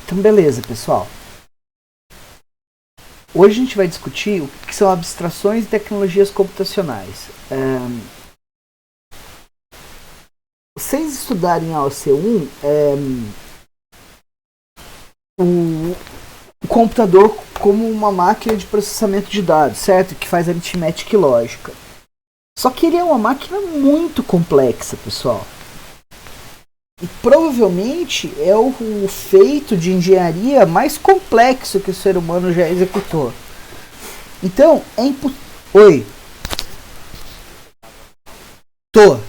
Então beleza, pessoal. Hoje a gente vai discutir o que são abstrações e tecnologias computacionais. Vocês estudarem a OC1, o computador como uma máquina de processamento de dados, certo? Que faz aritmética e lógica. Só que ele é uma máquina muito complexa, pessoal. E provavelmente é o feito de engenharia mais complexo que o ser humano já executou. Então, é impossível. Oi. Tô.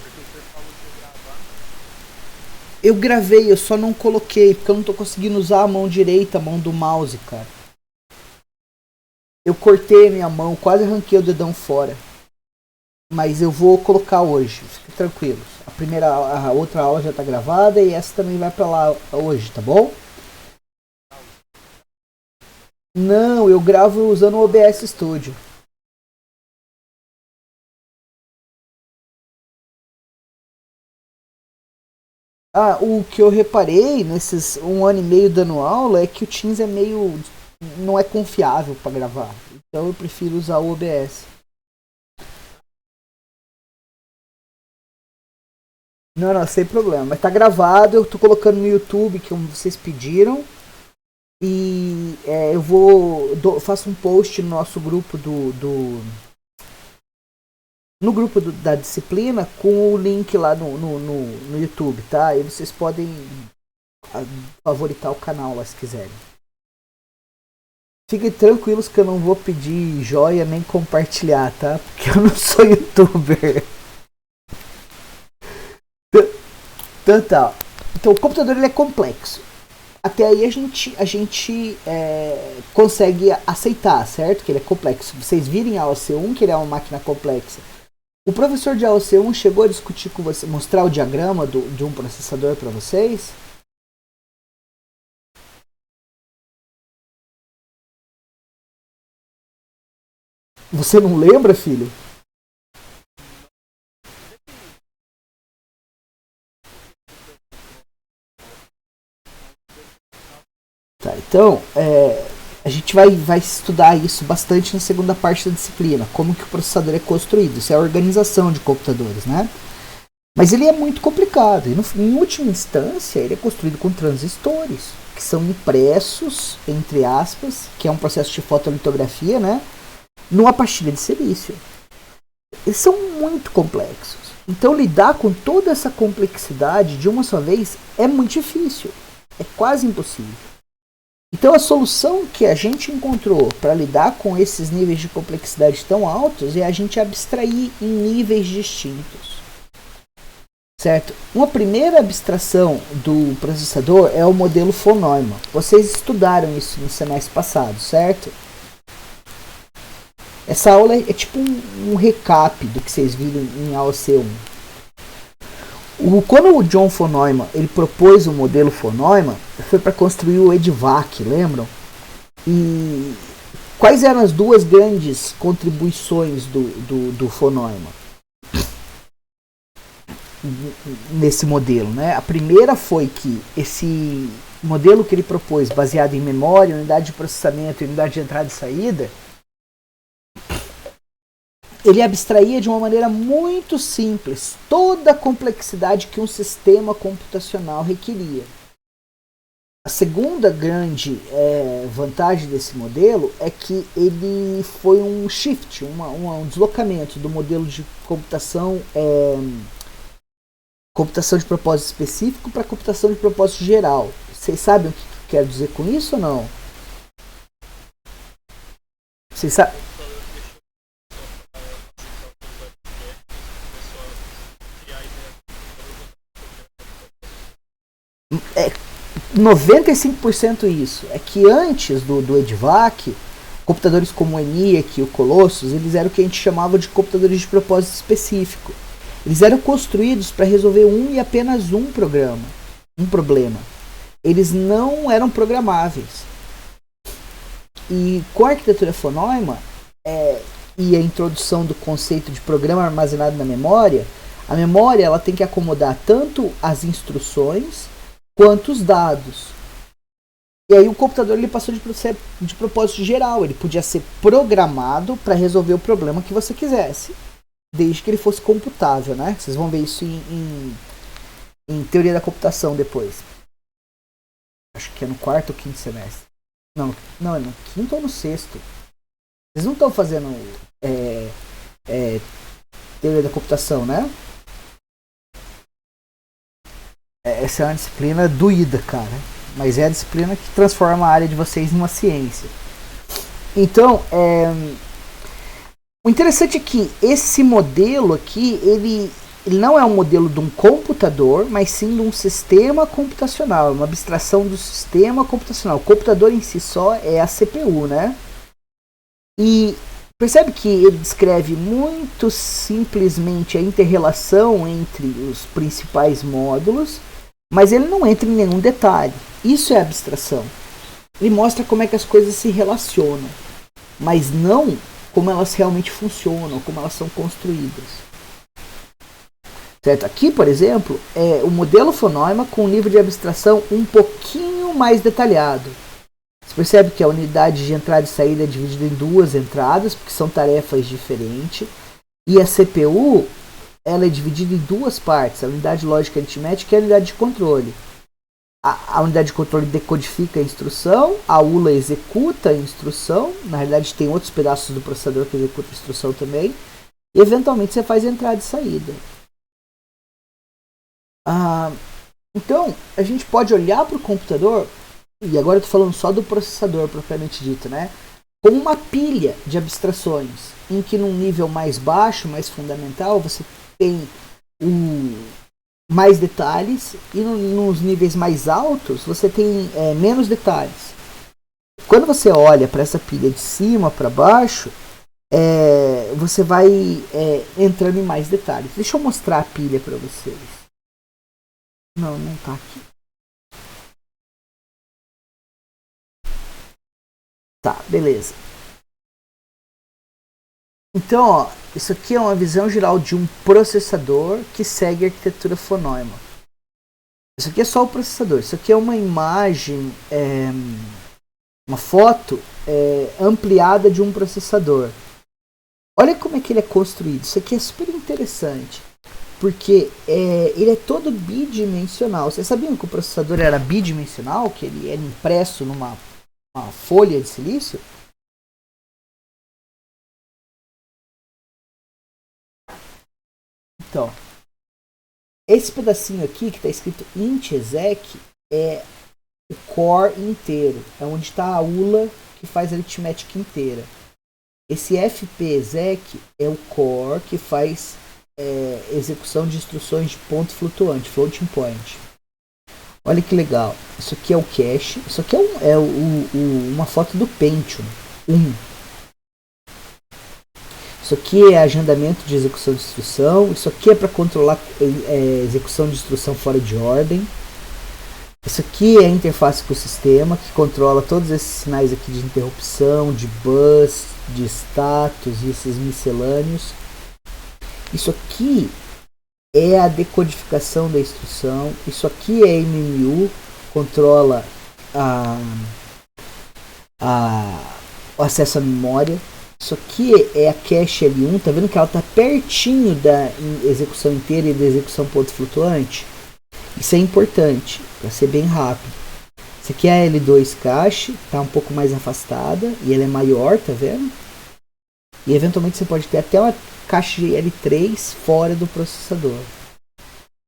Eu gravei, eu só não coloquei, porque eu não tô conseguindo usar a mão direita, a mão do mouse, cara. Eu cortei a minha mão, quase arranquei o dedão fora. Mas eu vou colocar hoje, fiquem tranquilos. A outra aula já tá gravada e essa também vai pra lá hoje, tá bom? Não, eu gravo usando o OBS Studio. O que eu reparei nesses 1 ano e meio dando aula é que o Teams é meio... não é confiável para gravar. Então eu prefiro usar o OBS. Não, sem problema. Mas tá gravado, eu tô colocando no YouTube, que vocês pediram. E eu faço um post no nosso grupo no grupo da disciplina com o link lá no YouTube, tá? E vocês podem favoritar o canal lá se quiserem. Fiquem tranquilos que eu não vou pedir joia nem compartilhar, tá? Porque eu não sou youtuber. Então o computador ele é complexo. Até aí a gente consegue aceitar, certo? Que ele é complexo. Vocês virem a AOC1 que ele é uma máquina complexa. O professor de AOC1 chegou a discutir com você, mostrar o diagrama de um processador para vocês? Você não lembra, filho? Tá, então, a gente vai estudar isso bastante na segunda parte da disciplina, como que o processador é construído, isso é a organização de computadores, né? Mas ele é muito complicado, e em última instância ele é construído com transistores, que são impressos, entre aspas, que é um processo de fotolitografia, né? Numa pastilha de silício. Eles são muito complexos. Então lidar com toda essa complexidade de uma só vez é muito difícil, é quase impossível. Então a solução que a gente encontrou para lidar com esses níveis de complexidade tão altos é a gente abstrair em níveis distintos. Certo? Uma primeira abstração do processador é o modelo von Neumann. Vocês estudaram isso no semestre passado, certo? Essa aula é tipo um recap do que vocês viram em AOC1. Quando o John von Neumann ele propôs o modelo von Neumann, foi para construir o EDVAC, lembram? E quais eram as duas grandes contribuições do von Neumann nesse modelo, né? A primeira foi que esse modelo que ele propôs, baseado em memória, unidade de processamento e unidade de entrada e saída, ele abstraía de uma maneira muito simples toda a complexidade que um sistema computacional requeria. A segunda grande vantagem desse modelo é que ele foi um shift, um deslocamento do modelo de computação de propósito específico para computação de propósito geral. Vocês sabem o que eu quero dizer com isso ou não? Vocês sabem? 95% isso. É que antes do EDVAC, computadores como o ENIAC e o Colossus, eles eram o que a gente chamava de computadores de propósito específico. Eles eram construídos para resolver um e apenas um problema. Eles não eram programáveis. E com a arquitetura von Neumann e a introdução do conceito de programa armazenado na memória, a memória ela tem que acomodar tanto as instruções quanto os dados. E aí o computador ele passou de propósito geral, ele podia ser programado para resolver o problema que você quisesse, desde que ele fosse computável, né? Vocês vão ver isso em teoria da computação depois. Acho que é no quarto ou quinto semestre. Não, é no quinto ou no sexto. Vocês não estão fazendo teoria da computação, né? Essa é uma disciplina doída, cara. Mas é a disciplina que transforma a área de vocês em uma ciência. Então, o interessante é que esse modelo aqui, ele não é um modelo de um computador, mas sim de um sistema computacional, uma abstração do sistema computacional. O computador em si só é a CPU, né? E percebe que ele descreve muito simplesmente a inter-relação entre os principais módulos, mas ele não entra em nenhum detalhe. Isso é abstração. Ele mostra como é que as coisas se relacionam, mas não como elas realmente funcionam, como elas são construídas. Certo? Aqui, por exemplo, é o modelo fonema com um nível de abstração um pouquinho mais detalhado. Você percebe que a unidade de entrada e saída é dividida em duas entradas, porque são tarefas diferentes. E a CPU ela é dividida em duas partes, a unidade lógica aritmética e a unidade de controle. A unidade de controle decodifica a instrução, a ULA executa a instrução, na realidade tem outros pedaços do processador que executam a instrução também, e eventualmente você faz entrada e saída. Então, a gente pode olhar para o computador, e agora eu estou falando só do processador propriamente dito, né? Como uma pilha de abstrações, em que num nível mais baixo, mais fundamental, você tem mais detalhes, e nos níveis mais altos você tem menos detalhes. Quando você olha para essa pilha de cima para baixo, você vai entrando em mais detalhes. Deixa eu mostrar a pilha para vocês. Não está aqui. Tá, beleza. Então, ó, isso aqui é uma visão geral de um processador que segue a arquitetura fonema. Isso aqui é só o processador. Isso aqui é uma imagem, uma foto ampliada de um processador. Olha como é que ele é construído. Isso aqui é super interessante, porque ele é todo bidimensional. Vocês sabiam que o processador era bidimensional, que ele era impresso numa folha de silício? Então, esse pedacinho aqui que está escrito int exec é o core inteiro, é onde está a ULA que faz a aritmética inteira. Esse fp exec é o core que faz execução de instruções de ponto flutuante, floating point. Olha que legal, isso aqui é o cache, isso aqui uma foto do Pentium 1. Isso aqui é agendamento de execução de instrução. Isso aqui é para controlar execução de instrução fora de ordem. Isso aqui é a interface com o sistema, que controla todos esses sinais aqui de interrupção, de bus, de status e esses miscelâneos. Isso aqui é a decodificação da instrução. Isso aqui é MMU, controla o acesso à memória. Isso aqui é a cache L1, tá vendo que ela está pertinho da execução inteira e da execução ponto flutuante? Isso é importante, para ser bem rápido. Isso aqui é a L2 cache, está um pouco mais afastada e ela é maior, tá vendo? E eventualmente você pode ter até uma cache L3 fora do processador.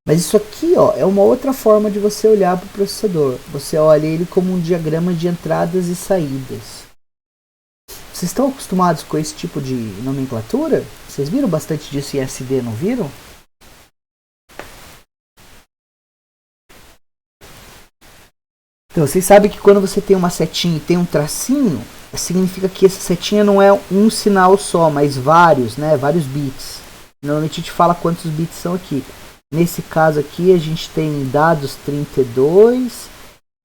Mas isso aqui, ó, é uma outra forma de você olhar para o processador. Você olha ele como um diagrama de entradas e saídas. Vocês estão acostumados com esse tipo de nomenclatura? Vocês viram bastante disso em SD, não viram? Então, vocês sabem que quando você tem uma setinha e tem um tracinho, significa que essa setinha não é um sinal só, mas vários, né? Vários bits. Normalmente a gente fala quantos bits são aqui. Nesse caso aqui a gente tem dados 32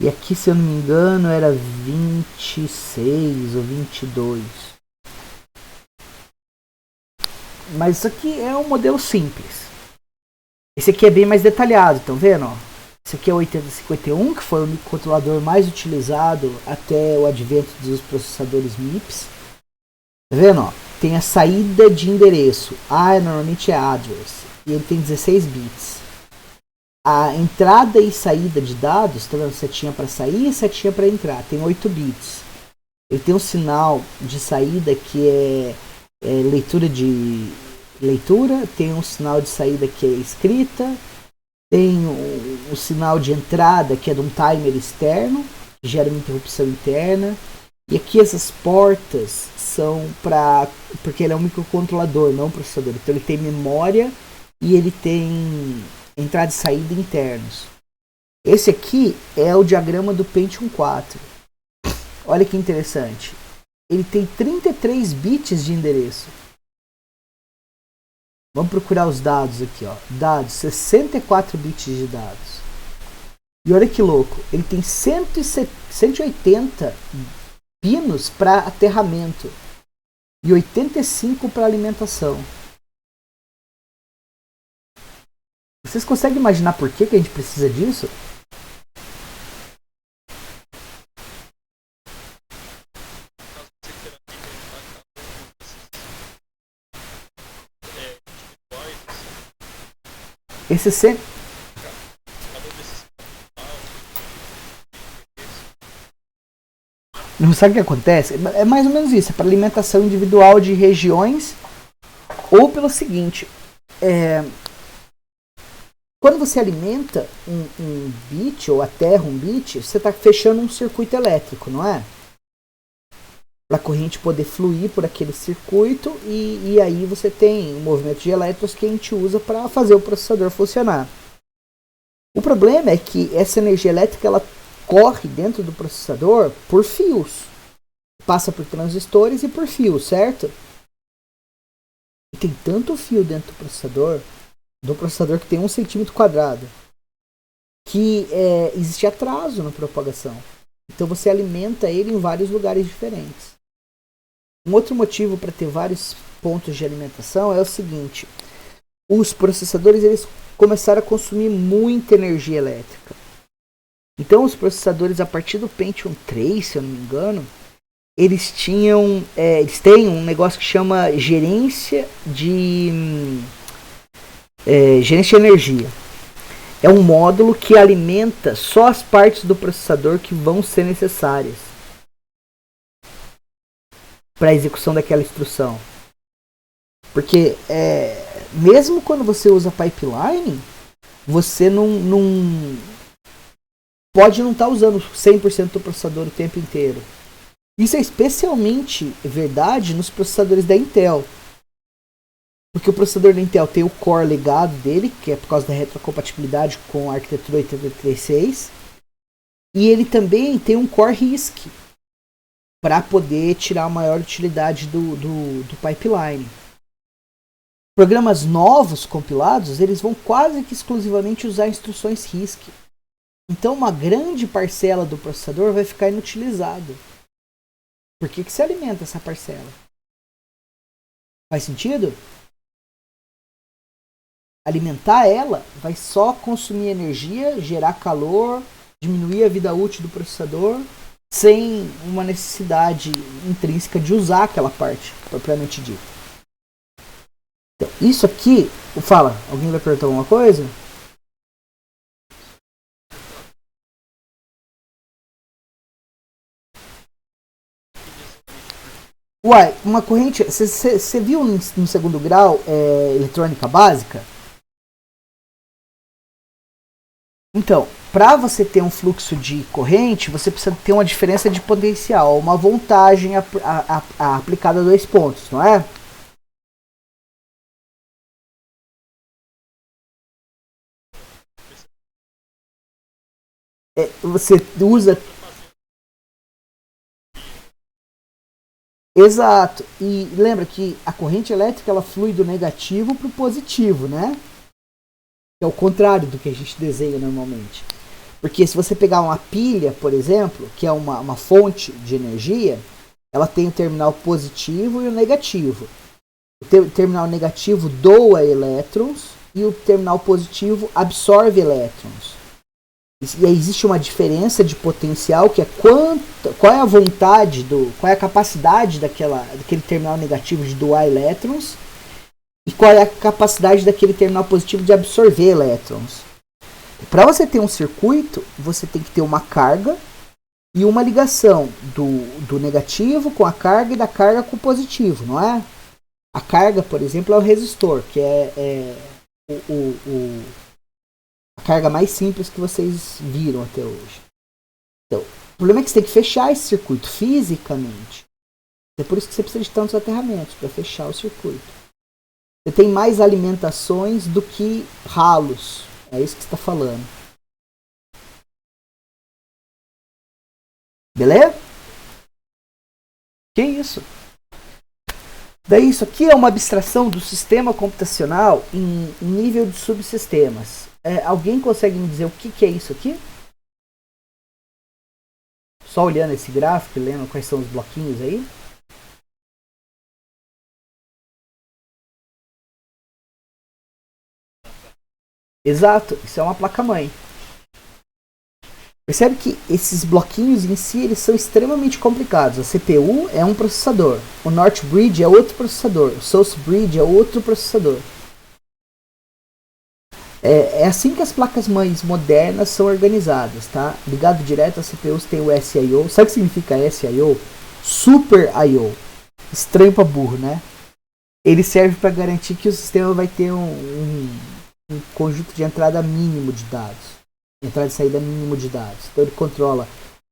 e aqui, se eu não me engano, era 26 ou 22. Mas isso aqui é um modelo simples. Esse aqui é bem mais detalhado, estão vendo? Ó? Esse aqui é o 8051, que foi o microcontrolador mais utilizado até o advento dos processadores MIPS. Tá vendo? Ó? Tem a saída de endereço. Normalmente é address. E ele tem 16 bits. A entrada e saída de dados, tá vendo? Setinha para sair e setinha para entrar. Tem 8 bits. Ele tem um sinal de saída que é leitura. Tem um sinal de saída que é escrita. Tem o sinal de entrada, que é de um timer externo, que gera uma interrupção interna. E aqui essas portas são para... porque ele é um microcontrolador, não um processador. Então ele tem memória e ele tem entrada e saída internos. Esse aqui é o diagrama do Pentium 4. Olha que interessante. Ele tem 33 bits de endereço. Vamos procurar os dados aqui, ó. Dados, 64 bits de dados. E olha que louco, ele tem 180 pinos para aterramento e 85 para alimentação. Vocês conseguem imaginar por que a gente precisa disso? Esse sempre... Não sabe o que acontece? É mais ou menos isso. É para alimentação individual de regiões. Ou pelo seguinte. Quando você alimenta um bit ou aterra um bit, você está fechando um circuito elétrico, não é? Para a corrente poder fluir por aquele circuito e aí você tem um movimento de elétrons que a gente usa para fazer o processador funcionar. O problema é que essa energia elétrica ela corre dentro do processador por fios. Passa por transistores e por fios, certo? E tem tanto fio dentro do processador que tem 1 centímetro quadrado, que existe atraso na propagação. Então você alimenta ele em vários lugares diferentes. Um outro motivo para ter vários pontos de alimentação é o seguinte: os processadores eles começaram a consumir muita energia elétrica. Então os processadores a partir do Pentium 3, se eu não me engano, eles têm um negócio que chama gerência de energia. É um módulo que alimenta só as partes do processador que vão ser necessárias para a execução daquela instrução. Porque mesmo quando você usa pipeline, você não pode não estar usando 100% do processador o tempo inteiro. Isso é especialmente verdade nos processadores da Intel. Porque o processador da Intel tem o core legado dele, que é por causa da retrocompatibilidade com a arquitetura 83.6. E ele também tem um core RISC para poder tirar a maior utilidade do pipeline. Programas novos compilados, eles vão quase que exclusivamente usar instruções RISC. Então uma grande parcela do processador vai ficar inutilizado. Por que se alimenta essa parcela? Faz sentido? Alimentar ela vai só consumir energia, gerar calor, diminuir a vida útil do processador, sem uma necessidade intrínseca de usar aquela parte, propriamente dita. Então, isso aqui, fala, alguém vai perguntar alguma coisa? Uai, uma corrente, você viu no segundo grau eletrônica básica? Então, para você ter um fluxo de corrente, você precisa ter uma diferença de potencial, uma voltagem aplicada a 2 pontos, não é? Você usa... Exato. E lembra que a corrente elétrica ela flui do negativo para o positivo, né? É o contrário do que a gente desenha normalmente. Porque se você pegar uma pilha, por exemplo, que é uma fonte de energia, ela tem o terminal positivo e o negativo. O terminal negativo doa elétrons e o terminal positivo absorve elétrons. E aí existe uma diferença de potencial, que é qual é a vontade, qual é a capacidade daquele terminal negativo de doar elétrons, e qual é a capacidade daquele terminal positivo de absorver elétrons. Para você ter um circuito, você tem que ter uma carga e uma ligação do negativo com a carga e da carga com o positivo, não é? A carga, por exemplo, é o resistor, que é a carga mais simples que vocês viram até hoje. Então, o problema é que você tem que fechar esse circuito fisicamente. É por isso que você precisa de tantos aterramentos para fechar o circuito. Você tem mais alimentações do que ralos. É isso que você está falando. Beleza? Que isso? Daí isso aqui é uma abstração do sistema computacional em nível de subsistemas. Alguém consegue me dizer o que é isso aqui? Só olhando esse gráfico e lendo quais são os bloquinhos aí. Exato, isso é uma placa-mãe. Percebe que esses bloquinhos em si eles são extremamente complicados. A CPU é um processador, o North Bridge é outro processador, o South Bridge é outro processador. É assim que as placas-mães modernas são organizadas, tá? Ligado direto à CPU você tem o SIO. Sabe o que significa SIO? Super I/O. Estranho pra burro, né? Ele serve para garantir que o sistema vai ter um conjunto de entrada mínimo de dados. Entrada e saída mínimo de dados. Então ele controla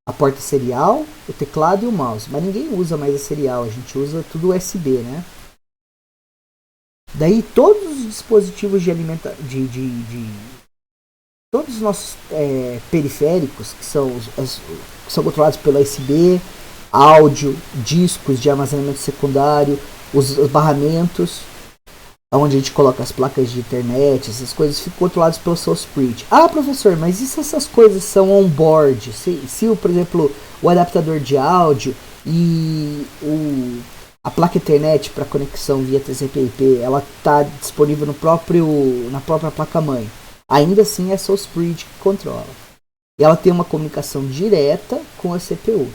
a porta serial, o teclado e o mouse. Mas ninguém usa mais a serial, a gente usa tudo USB, né? Daí todos os dispositivos de alimentação, todos os nossos periféricos, que são controlados pelo USB, áudio, discos de armazenamento secundário, os barramentos, onde a gente coloca as placas de internet, essas coisas, ficam controladas pelo South Bridge. Ah, professor, mas e se essas coisas são on-board? Se, por exemplo, o adaptador de áudio e a placa Ethernet para conexão via TCP/IP, ela está disponível na própria placa-mãe. Ainda assim é a South Bridge que controla. E ela tem uma comunicação direta com a CPU.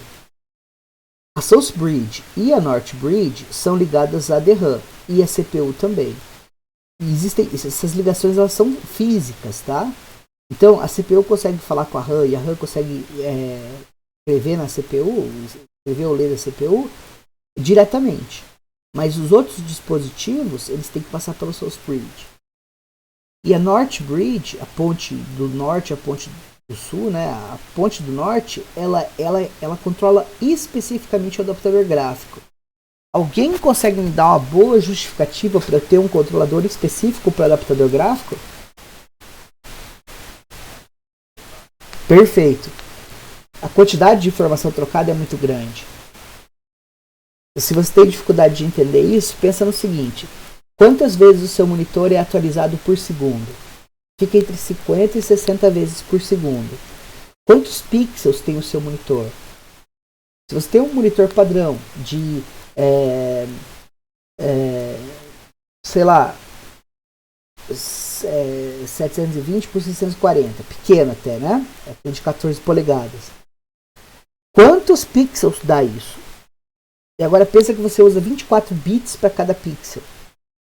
A South Bridge e a North Bridge são ligadas à DRAM e a CPU também. E essas ligações, elas são físicas, tá? Então a CPU consegue falar com a RAM e a RAM consegue escrever na CPU, escrever ou ler da CPU diretamente. Mas os outros dispositivos, eles têm que passar pelo South Bridge. E a North Bridge, a ponte do norte, a ponte do sul, né? A ponte do norte, ela controla especificamente o adaptador gráfico. Alguém consegue me dar uma boa justificativa para eu ter um controlador específico para o adaptador gráfico? Perfeito. A quantidade de informação trocada é muito grande. Se você tem dificuldade de entender isso, pensa no seguinte: quantas vezes o seu monitor é atualizado por segundo? Fica entre 50 e 60 vezes por segundo. Quantos pixels tem o seu monitor? Se você tem um monitor padrão de sei lá, 720 por 640, pequeno até, né? É de 14 polegadas. Quantos pixels dá isso? E agora pensa que você usa 24 bits para cada pixel.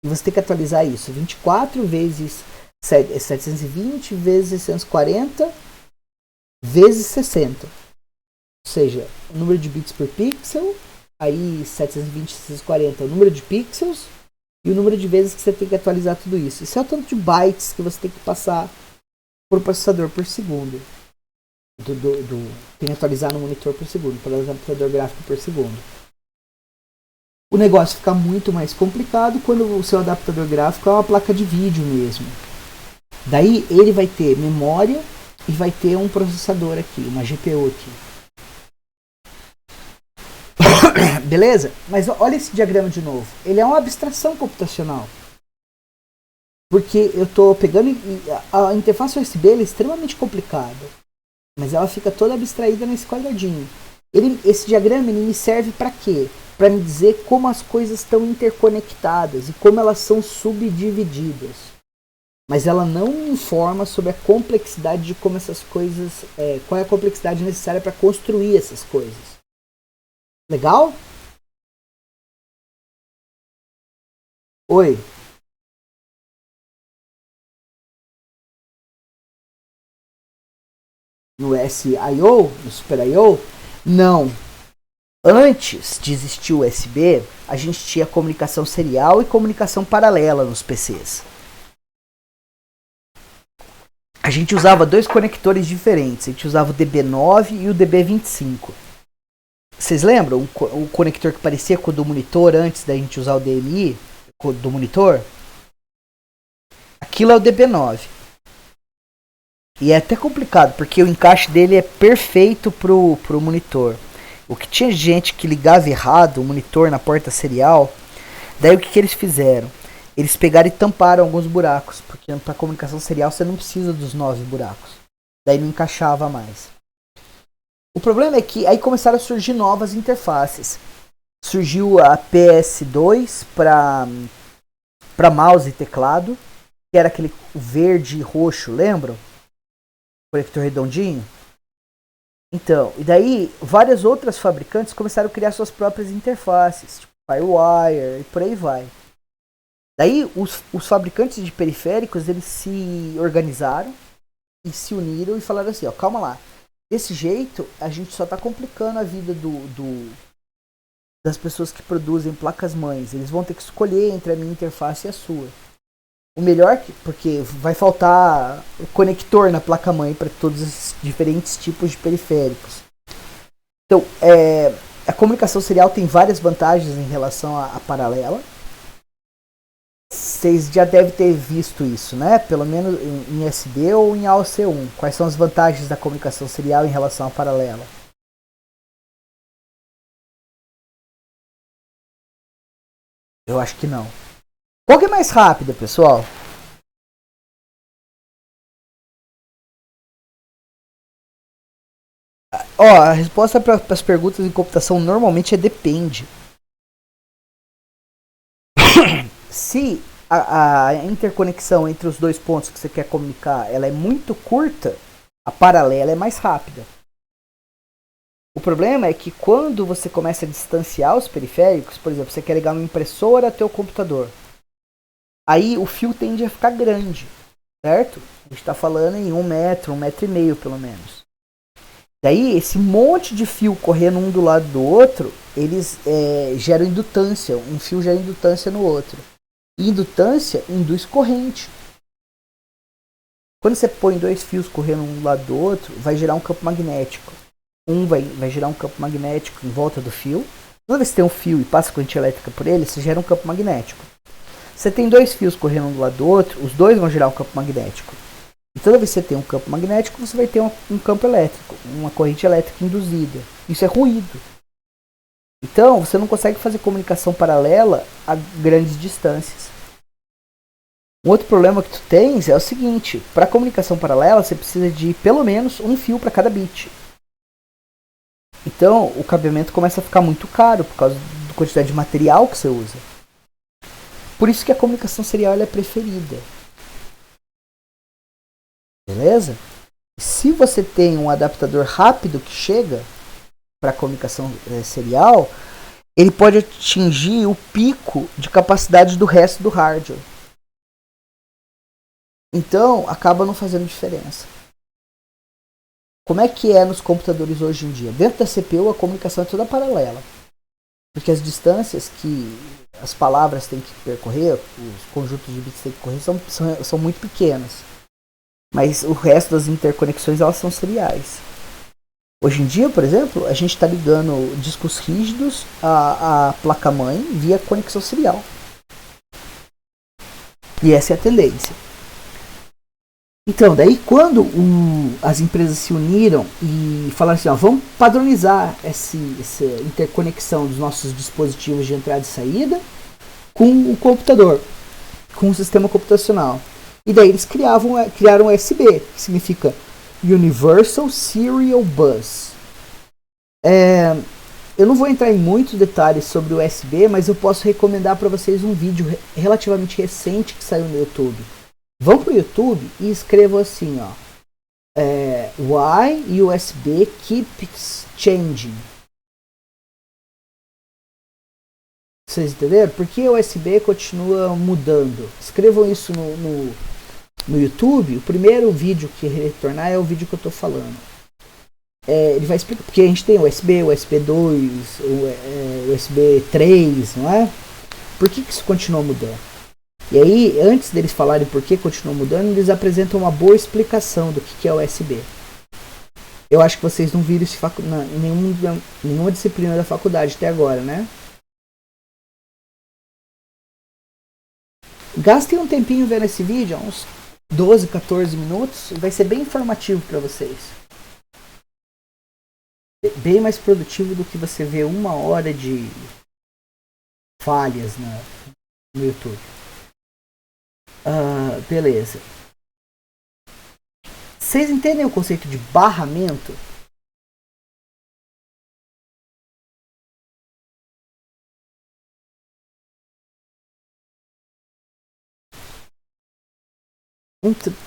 E você tem que atualizar isso. 24 vezes 720 vezes 640 vezes 60. Ou seja, o número de bits por pixel, aí 720 640 é o número de pixels e o número de vezes que você tem que atualizar tudo isso. Isso é o tanto de bytes que você tem que passar por processador por segundo. Tem que atualizar no monitor por segundo, para o adaptador gráfico por segundo. O negócio fica muito mais complicado quando o seu adaptador gráfico é uma placa de vídeo mesmo. Daí ele vai ter memória e vai ter um processador aqui, uma GPU aqui. Beleza? Mas olha esse diagrama de novo. Ele é uma abstração computacional. Porque eu estou pegando... A interface USB é extremamente complicada. Mas ela fica toda abstraída nesse quadradinho. Esse diagrama me serve para quê? Para me dizer como as coisas estão interconectadas e como elas são subdivididas. mas ela não informa sobre a complexidade de como essas coisas, qual é a complexidade necessária para construir essas coisas. Legal? Oi. No SIO, no Super I/O? Não. Antes de existir o USB, a gente tinha comunicação serial e comunicação paralela nos PCs. A gente usava dois conectores diferentes. A gente usava o DB9 e o DB25. Vocês lembram o conector que parecia com o do monitor antes da gente usar o DMI do monitor? Aquilo é o DB9. E é até complicado, porque o encaixe dele é perfeito pro monitor. O que tinha gente que ligava errado o monitor na porta serial, daí o que eles fizeram? Eles pegaram e tamparam alguns buracos, porque para comunicação serial você não precisa dos 9 buracos. Daí não encaixava mais. O problema é que aí começaram a surgir novas interfaces. Surgiu a PS2 para mouse e teclado, que era aquele verde e roxo, lembram? Conector redondinho. Então, e daí várias outras fabricantes começaram a criar suas próprias interfaces, tipo Firewire e por aí vai. Daí os fabricantes de periféricos, eles se organizaram e se uniram e falaram assim, ó, calma lá. Desse jeito, a gente só está complicando a vida das pessoas que produzem placas-mães. Eles vão ter que escolher entre a minha interface e a sua. O melhor, porque vai faltar o conector na placa-mãe para todos esses diferentes tipos de periféricos. Então, a comunicação serial tem várias vantagens em relação à paralela. Vocês já devem ter visto isso, né? Pelo menos em SD ou em AOC1. Quais são as vantagens da comunicação serial em relação à paralela? Eu acho que não. Qual que é mais rápida, pessoal? Ó, a resposta para as perguntas em computação normalmente é depende. Se a interconexão entre os dois pontos que você quer comunicar ela é muito curta, a paralela é mais rápida. O problema é que quando você começa a distanciar os periféricos, por exemplo, você quer ligar uma impressora ao teu computador, aí o fio tende a ficar grande, certo? A gente está falando em 1 metro, 1,5 metro pelo menos. Daí esse monte de fio correndo um do lado do outro, eles geram indutância, um fio gera indutância no outro. E indutância induz corrente. Quando você põe dois fios correndo um do lado do outro, vai gerar um campo magnético. Um vai gerar um campo magnético em volta do fio. Toda vez que você tem um fio e passa corrente elétrica por ele, você gera um campo magnético. Você tem dois fios correndo um do lado do outro, os dois vão gerar um campo magnético. E toda vez que você tem um campo magnético, você vai ter um campo elétrico, uma corrente elétrica induzida. Isso é ruído. Então, você não consegue fazer comunicação paralela a grandes distâncias. Um outro problema que tu tens é o seguinte, para comunicação paralela, você precisa de pelo menos um fio para cada bit. Então, o cabeamento começa a ficar muito caro por causa da quantidade de material que você usa. Por isso que a comunicação serial é preferida. Beleza? Se você tem um adaptador rápido que chega para comunicação serial, ele pode atingir o pico de capacidade do resto do hardware. Então, acaba não fazendo diferença. Como é que é nos computadores hoje em dia? Dentro da CPU, a comunicação é toda paralela. Porque as distâncias que as palavras têm que percorrer, os conjuntos de bits têm que correr, são muito pequenas. Mas o resto das interconexões, elas são seriais. Hoje em dia, por exemplo, a gente está ligando discos rígidos à placa-mãe via conexão serial. E essa é a tendência. Então, daí quando as empresas se uniram e falaram assim, ó, vamos padronizar essa interconexão dos nossos dispositivos de entrada e saída com o computador, com o sistema computacional. E daí eles criaram o USB, que significa Universal Serial Bus. Eu não vou entrar em muitos detalhes sobre o USB, mas eu posso recomendar para vocês um vídeo relativamente recente que saiu no YouTube, Vão para o YouTube e escrevam assim, ó, why USB keeps changing. Vocês entenderam? Por que o USB continua mudando? Escrevam isso no YouTube. O primeiro vídeo que retornar é o vídeo que eu estou falando. Ele vai explicar, porque a gente tem USB, USB 2, USB 3, não é? Por que isso continua mudando? E aí, antes deles falarem por que continua mudando, eles apresentam uma boa explicação do que é o USB. Eu acho que vocês não viram isso em nenhuma disciplina da faculdade até agora, né? Gastem um tempinho vendo esse vídeo, uns 12, 14 minutos, vai ser bem informativo para vocês. Bem mais produtivo do que você ver 1 hora de falhas no YouTube. Beleza. Vocês entendem o conceito de barramento?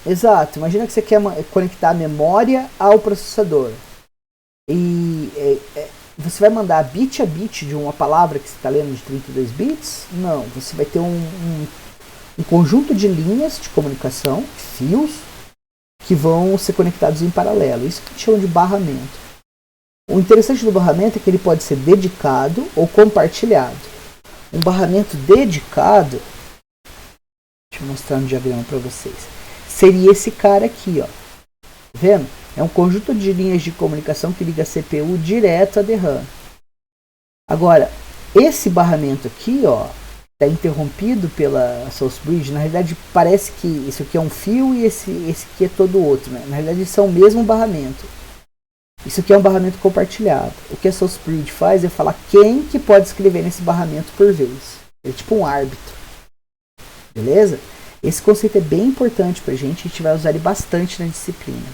Exato. Imagina que você quer conectar a memória ao processador. E você vai mandar bit a bit de uma palavra que você está lendo de 32 bits? Não. Você vai ter um conjunto de linhas de comunicação, fios, que vão ser conectados em paralelo. Isso que a gente chama de barramento. O interessante do barramento é que ele pode ser dedicado ou compartilhado. Um barramento dedicado, deixa eu mostrar no diagrama para vocês, seria esse cara aqui, ó. Tá vendo? É um conjunto de linhas de comunicação que liga a CPU direto à DRAM. Agora, esse barramento aqui, ó, está interrompido pela Source Bridge. Na realidade, parece que isso aqui é um fio e esse aqui é todo outro, né? Na realidade, são o mesmo barramento. Isso aqui é um barramento compartilhado. O que a Source Bridge faz é falar quem que pode escrever nesse barramento por vez. É tipo um árbitro. Beleza? Esse conceito é bem importante pra gente. A gente vai usar ele bastante na disciplina.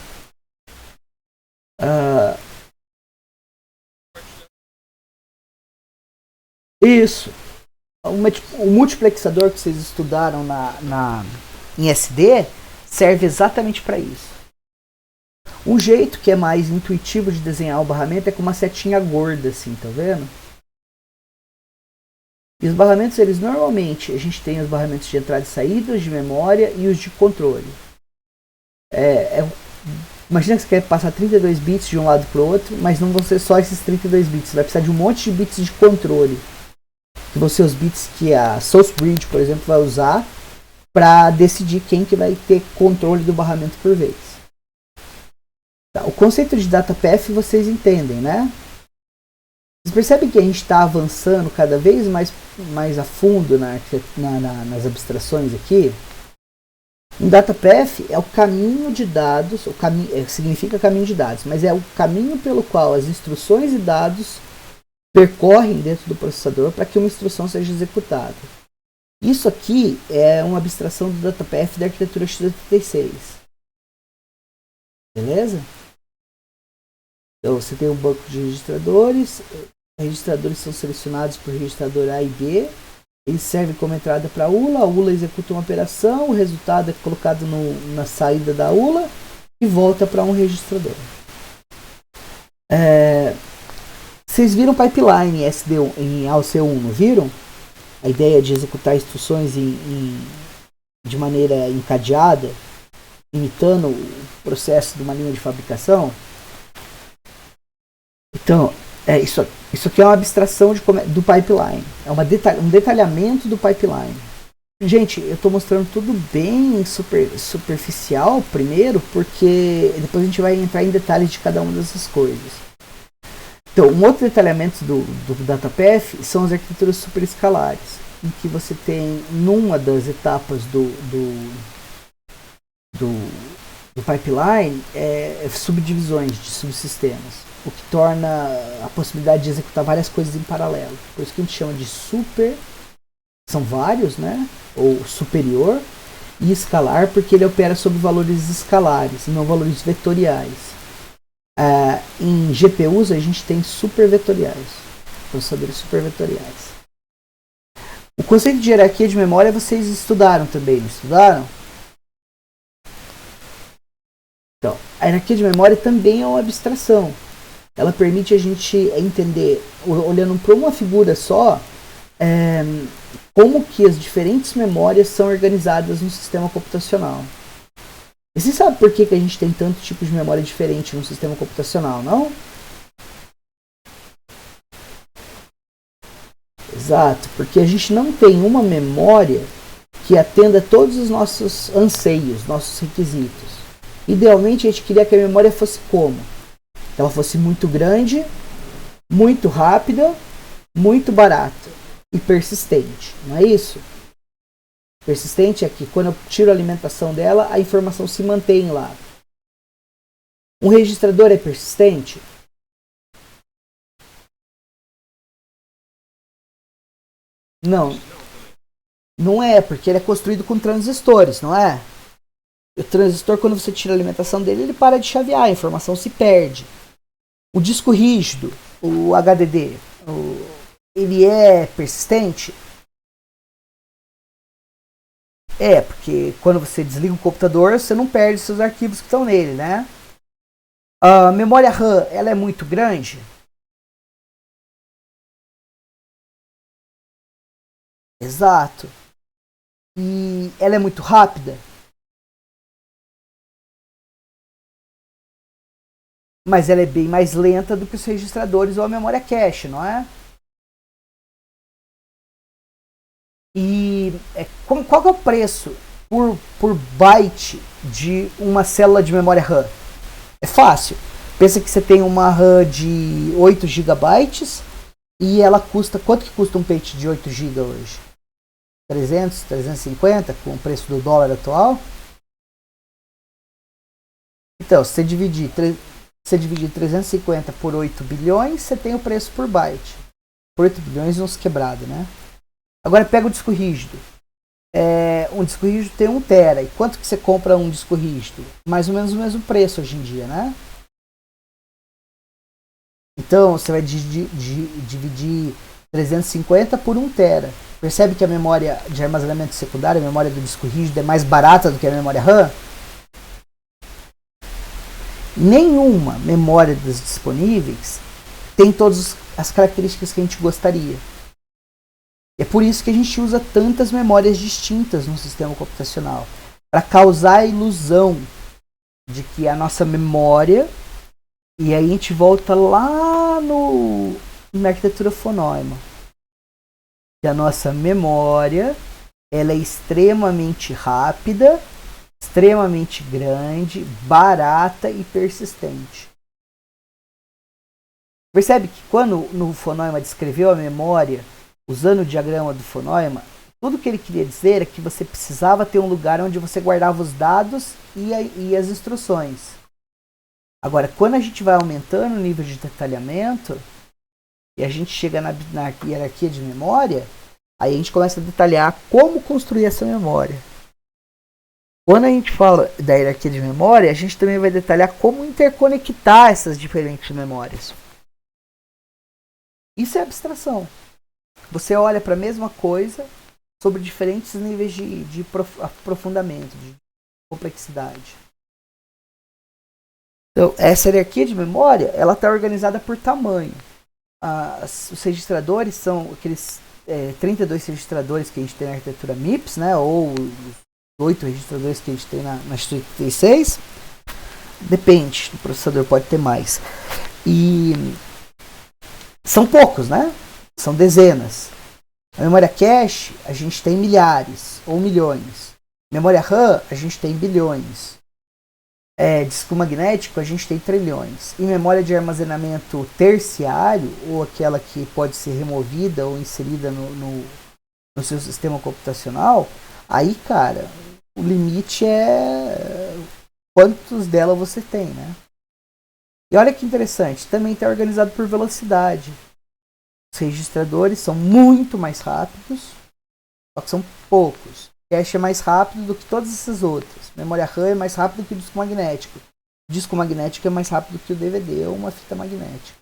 Isso. O multiplexador que vocês estudaram em SD serve exatamente para isso. Um jeito que é mais intuitivo de desenhar o barramento é com uma setinha gorda, assim, tá vendo? E os barramentos, eles normalmente, a gente tem os barramentos de entrada e saída, os de memória e os de controle. Imagina que você quer passar 32 bits de um lado para o outro, mas não vão ser só esses 32 bits, você vai precisar de um monte de bits de controle. Que vão ser os bits que a Source Bridge, por exemplo, vai usar para decidir quem que vai ter controle do barramento por vez. Tá, o conceito de data path vocês entendem, né? Vocês percebem que a gente está avançando cada vez mais a fundo nas abstrações aqui? Um data path é o caminho de dados, significa caminho de dados, mas é o caminho pelo qual as instruções e dados percorrem dentro do processador para que uma instrução seja executada. Isso aqui é uma abstração do data path da arquitetura x86. Beleza? Então você tem um banco de registradores. Registradores são selecionados por registrador A e B. Eles servem como entrada para a ULA. A ULA executa uma operação. O resultado é colocado na saída da ULA e volta para um registrador. Vocês viram pipeline em AOC1, não viram? A ideia de executar instruções de maneira encadeada, imitando o processo de uma linha de fabricação. Então, isso aqui é uma abstração do pipeline. É um detalhamento do pipeline. Gente, eu estou mostrando tudo bem superficial primeiro, porque depois a gente vai entrar em detalhes de cada uma dessas coisas. Então, um outro detalhamento do data path são as arquiteturas superescalares, em que você tem, numa das etapas do pipeline, subdivisões de subsistemas, o que torna a possibilidade de executar várias coisas em paralelo. Por isso que a gente chama de são vários, né? Ou superior, e escalar, porque ele opera sobre valores escalares, não valores vetoriais. Em GPUs a gente tem supervetoriais, processadores supervetoriais. O conceito de hierarquia de memória vocês estudaram também, não estudaram? Então, a hierarquia de memória também é uma abstração. Ela permite a gente entender, olhando para uma figura só, como que as diferentes memórias são organizadas no sistema computacional. E você sabe por que a gente tem tanto tipo de memória diferente no sistema computacional, não? Exato, porque a gente não tem uma memória que atenda todos os nossos anseios, nossos requisitos. Idealmente a gente queria que a memória fosse como? Que ela fosse muito grande, muito rápida, muito barata e persistente, não é isso? Persistente é que quando eu tiro a alimentação dela, a informação se mantém lá. Um registrador é persistente? Não, não é, porque ele é construído com transistores, não é? O transistor, quando você tira a alimentação dele, ele para de chavear, a informação se perde. O disco rígido, o HDD, ele é persistente? É, porque quando você desliga o computador, você não perde seus arquivos que estão nele, né? A memória RAM, ela é muito grande? Exato. E ela é muito rápida? Mas ela é bem mais lenta do que os registradores ou a memória cache, não é? E qual que é o preço por byte de uma célula de memória RAM? É fácil. Pensa que você tem uma RAM de 8 gigabytes e ela custa... Quanto que custa um pente de 8 GB hoje? 300, 350 com o preço do dólar atual? Então, se você dividir 350 por 8 bilhões, você tem o preço por byte. Por 8 bilhões uns quebrado, né? Agora pega o disco rígido. Um disco rígido tem 1 tera. E quanto que você compra um disco rígido? Mais ou menos o mesmo preço hoje em dia, né? Então você vai dividir 350 por 1 tera. Percebe que a memória de armazenamento secundário, a memória do disco rígido, é mais barata do que a memória RAM? Nenhuma memória das disponíveis tem todas as características que a gente gostaria. É por isso que a gente usa tantas memórias distintas no sistema computacional, para causar a ilusão de que a nossa memória, e aí a gente volta lá na arquitetura von Neumann, que a nossa memória ela é extremamente rápida, extremamente grande, barata e persistente. Percebe que quando o von Neumann descreveu a memória usando o diagrama do von Neumann, tudo que ele queria dizer é que você precisava ter um lugar onde você guardava os dados e as instruções. Agora, quando a gente vai aumentando o nível de detalhamento e a gente chega na hierarquia de memória, aí a gente começa a detalhar como construir essa memória. Quando a gente fala da hierarquia de memória, a gente também vai detalhar como interconectar essas diferentes memórias. Isso é abstração. Você olha para a mesma coisa sobre diferentes níveis de aprofundamento, de complexidade. Então, essa hierarquia de memória ela está organizada por tamanho. Os registradores são aqueles 32 registradores que a gente tem na arquitetura MIPS, né, ou os 8 registradores que a gente tem na x86. Depende, o processador pode ter mais. E são poucos, né? São dezenas. A memória cache, a gente tem milhares ou milhões. Memória RAM, a gente tem bilhões. Disco magnético, a gente tem trilhões. E memória de armazenamento terciário, ou aquela que pode ser removida ou inserida no seu sistema computacional, aí, cara, o limite é quantos dela você tem, né? E olha que interessante, também está organizado por velocidade. Os registradores são muito mais rápidos, só que são poucos. O cache é mais rápido do que todas essas outras. A memória RAM é mais rápido que o disco magnético. O disco magnético é mais rápido que o DVD ou uma fita magnética.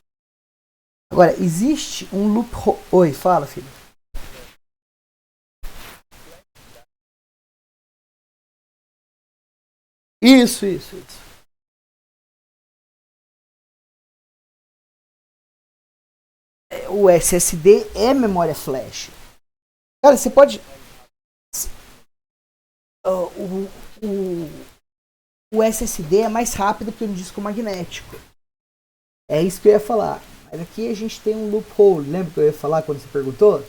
Agora, existe um loophole... Oi, fala, filho. Isso. o SSD é memória flash. Cara, você pode. O, o SSD é mais rápido que um disco magnético. É isso que eu ia falar. Mas aqui a gente tem um loophole. Lembra que eu ia falar quando você perguntou?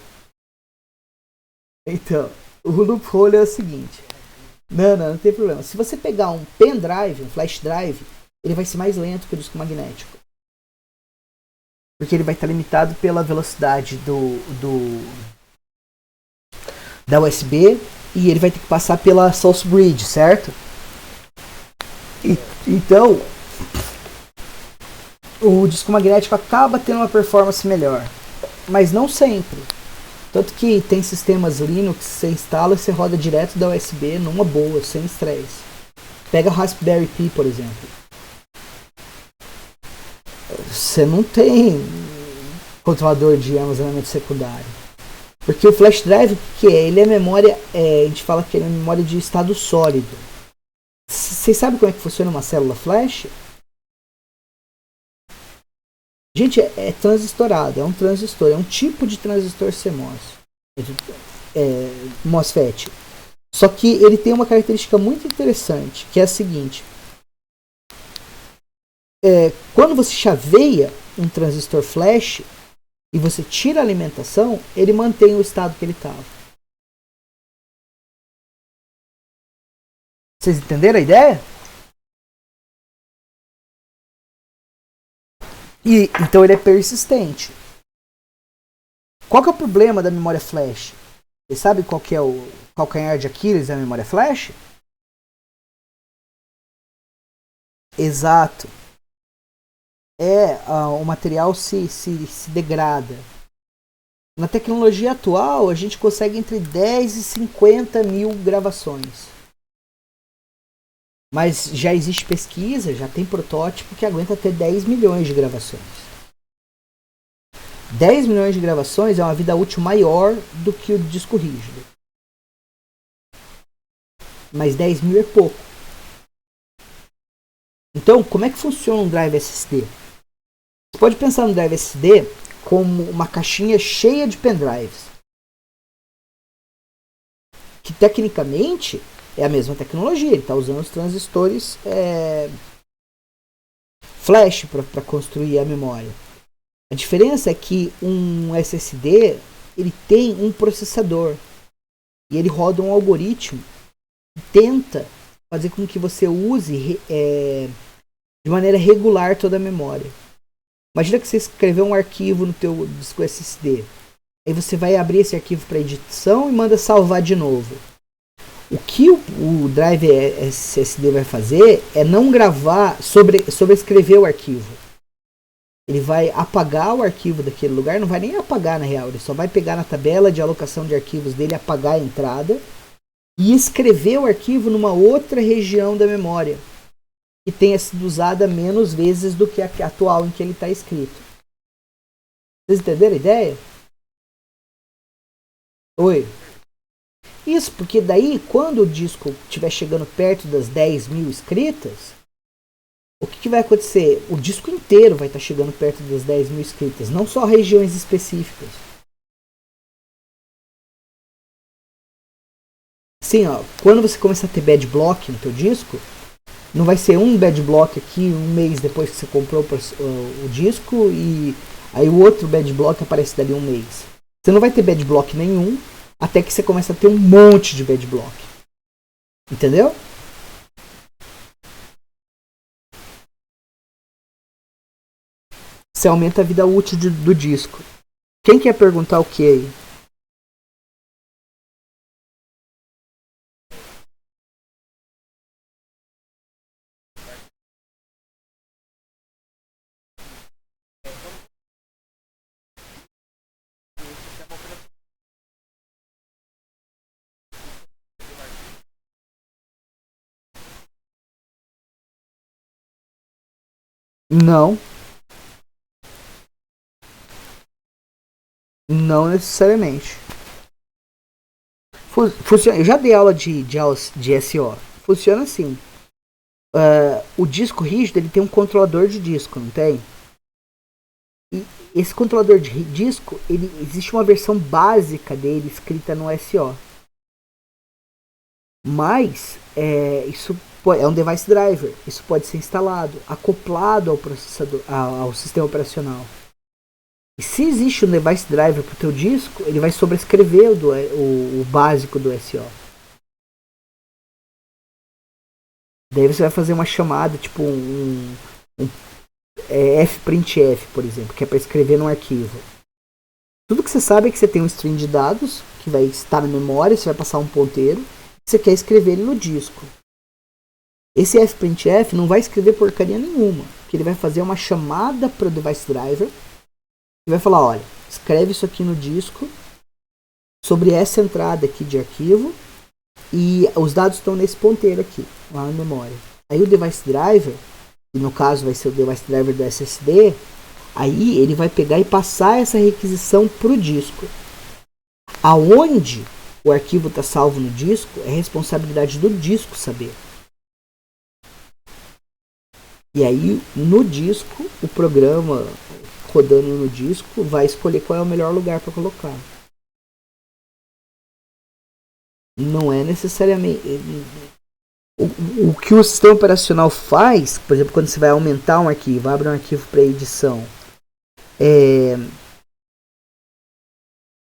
Então, o loophole é o seguinte. Não tem problema. Se você pegar um pendrive, um flash drive, ele vai ser mais lento que o disco magnético. Porque ele vai estar limitado pela velocidade da USB e ele vai ter que passar pela Source Bridge, certo? Então, o disco magnético acaba tendo uma performance melhor, mas não sempre. Tanto que tem sistemas Linux que você instala e você roda direto da USB numa boa, sem estresse. Pega o Raspberry Pi, por exemplo. Você não tem controlador de armazenamento secundário. Porque o flash drive, que é? Ele é memória, a gente fala que ele é memória de estado sólido. Vocês sabem como é que funciona uma célula flash? Gente, é transistorado, é um transistor, é um tipo de transistor CMOS, MOSFET. Só que ele tem uma característica muito interessante, que é a seguinte. Quando você chaveia um transistor flash e você tira a alimentação, ele mantém o estado que ele estava. Vocês entenderam a ideia? E então ele é persistente. Qual que é o problema da memória flash? Você sabe qual que é o calcanhar de Aquiles da memória flash? Exato. O material se degrada. Na tecnologia atual, a gente consegue entre 10 e 50 mil gravações. Mas já existe pesquisa, já tem protótipo que aguenta até 10 milhões de gravações. 10 milhões de gravações é uma vida útil maior do que o disco rígido. Mas 10 mil é pouco. Então, como é que funciona um drive SSD? Você pode pensar no drive SSD como uma caixinha cheia de pendrives. Que tecnicamente é a mesma tecnologia, ele está usando os transistores flash para construir a memória. A diferença é que um SSD ele tem um processador e ele roda um algoritmo que tenta fazer com que você use de maneira regular toda a memória. Imagina que você escreveu um arquivo no teu disco SSD. Aí você vai abrir esse arquivo para edição e manda salvar de novo. O que o drive SSD vai fazer é não gravar, sobrescrever o arquivo. Ele vai apagar o arquivo daquele lugar, não vai nem apagar na real, ele só vai pegar na tabela de alocação de arquivos dele, apagar a entrada e escrever o arquivo numa outra região da memória que tenha sido usada menos vezes do que a atual em que ele está escrito. Vocês entenderam a ideia? Oi? Isso, porque daí quando o disco estiver chegando perto das 10 mil escritas, o que vai acontecer? O disco inteiro vai estar chegando perto das 10 mil escritas, não só regiões específicas. Assim, ó, quando você começar a ter bad block no teu disco, não vai ser um bad block aqui um mês depois que você comprou o disco e aí o outro bad block aparece dali um mês. Você não vai ter bad block nenhum até que você comece a ter um monte de bad block. Entendeu? Você aumenta a vida útil do disco. Quem quer perguntar o que aí? Não. Não necessariamente. Funciona. Eu já dei aula de SO. Funciona assim. O disco rígido ele tem um controlador de disco, não tem? E esse controlador de disco, existe uma versão básica dele escrita no SO. Mas isso é um device driver. Isso pode ser instalado, acoplado ao processador, ao sistema operacional. E se existe um device driver para o teu disco, ele vai sobrescrever o básico do SO. Daí você vai fazer uma chamada, tipo um fprintf, por exemplo, que é para escrever num arquivo. Tudo que você sabe é que você tem um string de dados que vai estar na memória, você vai passar um ponteiro, e você quer escrever ele no disco. Esse fprintf não vai escrever porcaria nenhuma, porque ele vai fazer uma chamada para o device driver e vai falar, olha, escreve isso aqui no disco sobre essa entrada aqui de arquivo e os dados estão nesse ponteiro aqui, lá na memória. Aí o device driver, e no caso vai ser o device driver do SSD, aí ele vai pegar e passar essa requisição para o disco. Aonde o arquivo está salvo no disco é responsabilidade do disco saber. E aí no disco, o programa rodando no disco vai escolher qual é o melhor lugar para colocar. Não é necessariamente... O que o sistema operacional faz, por exemplo, quando você vai aumentar um arquivo, abre um arquivo para edição,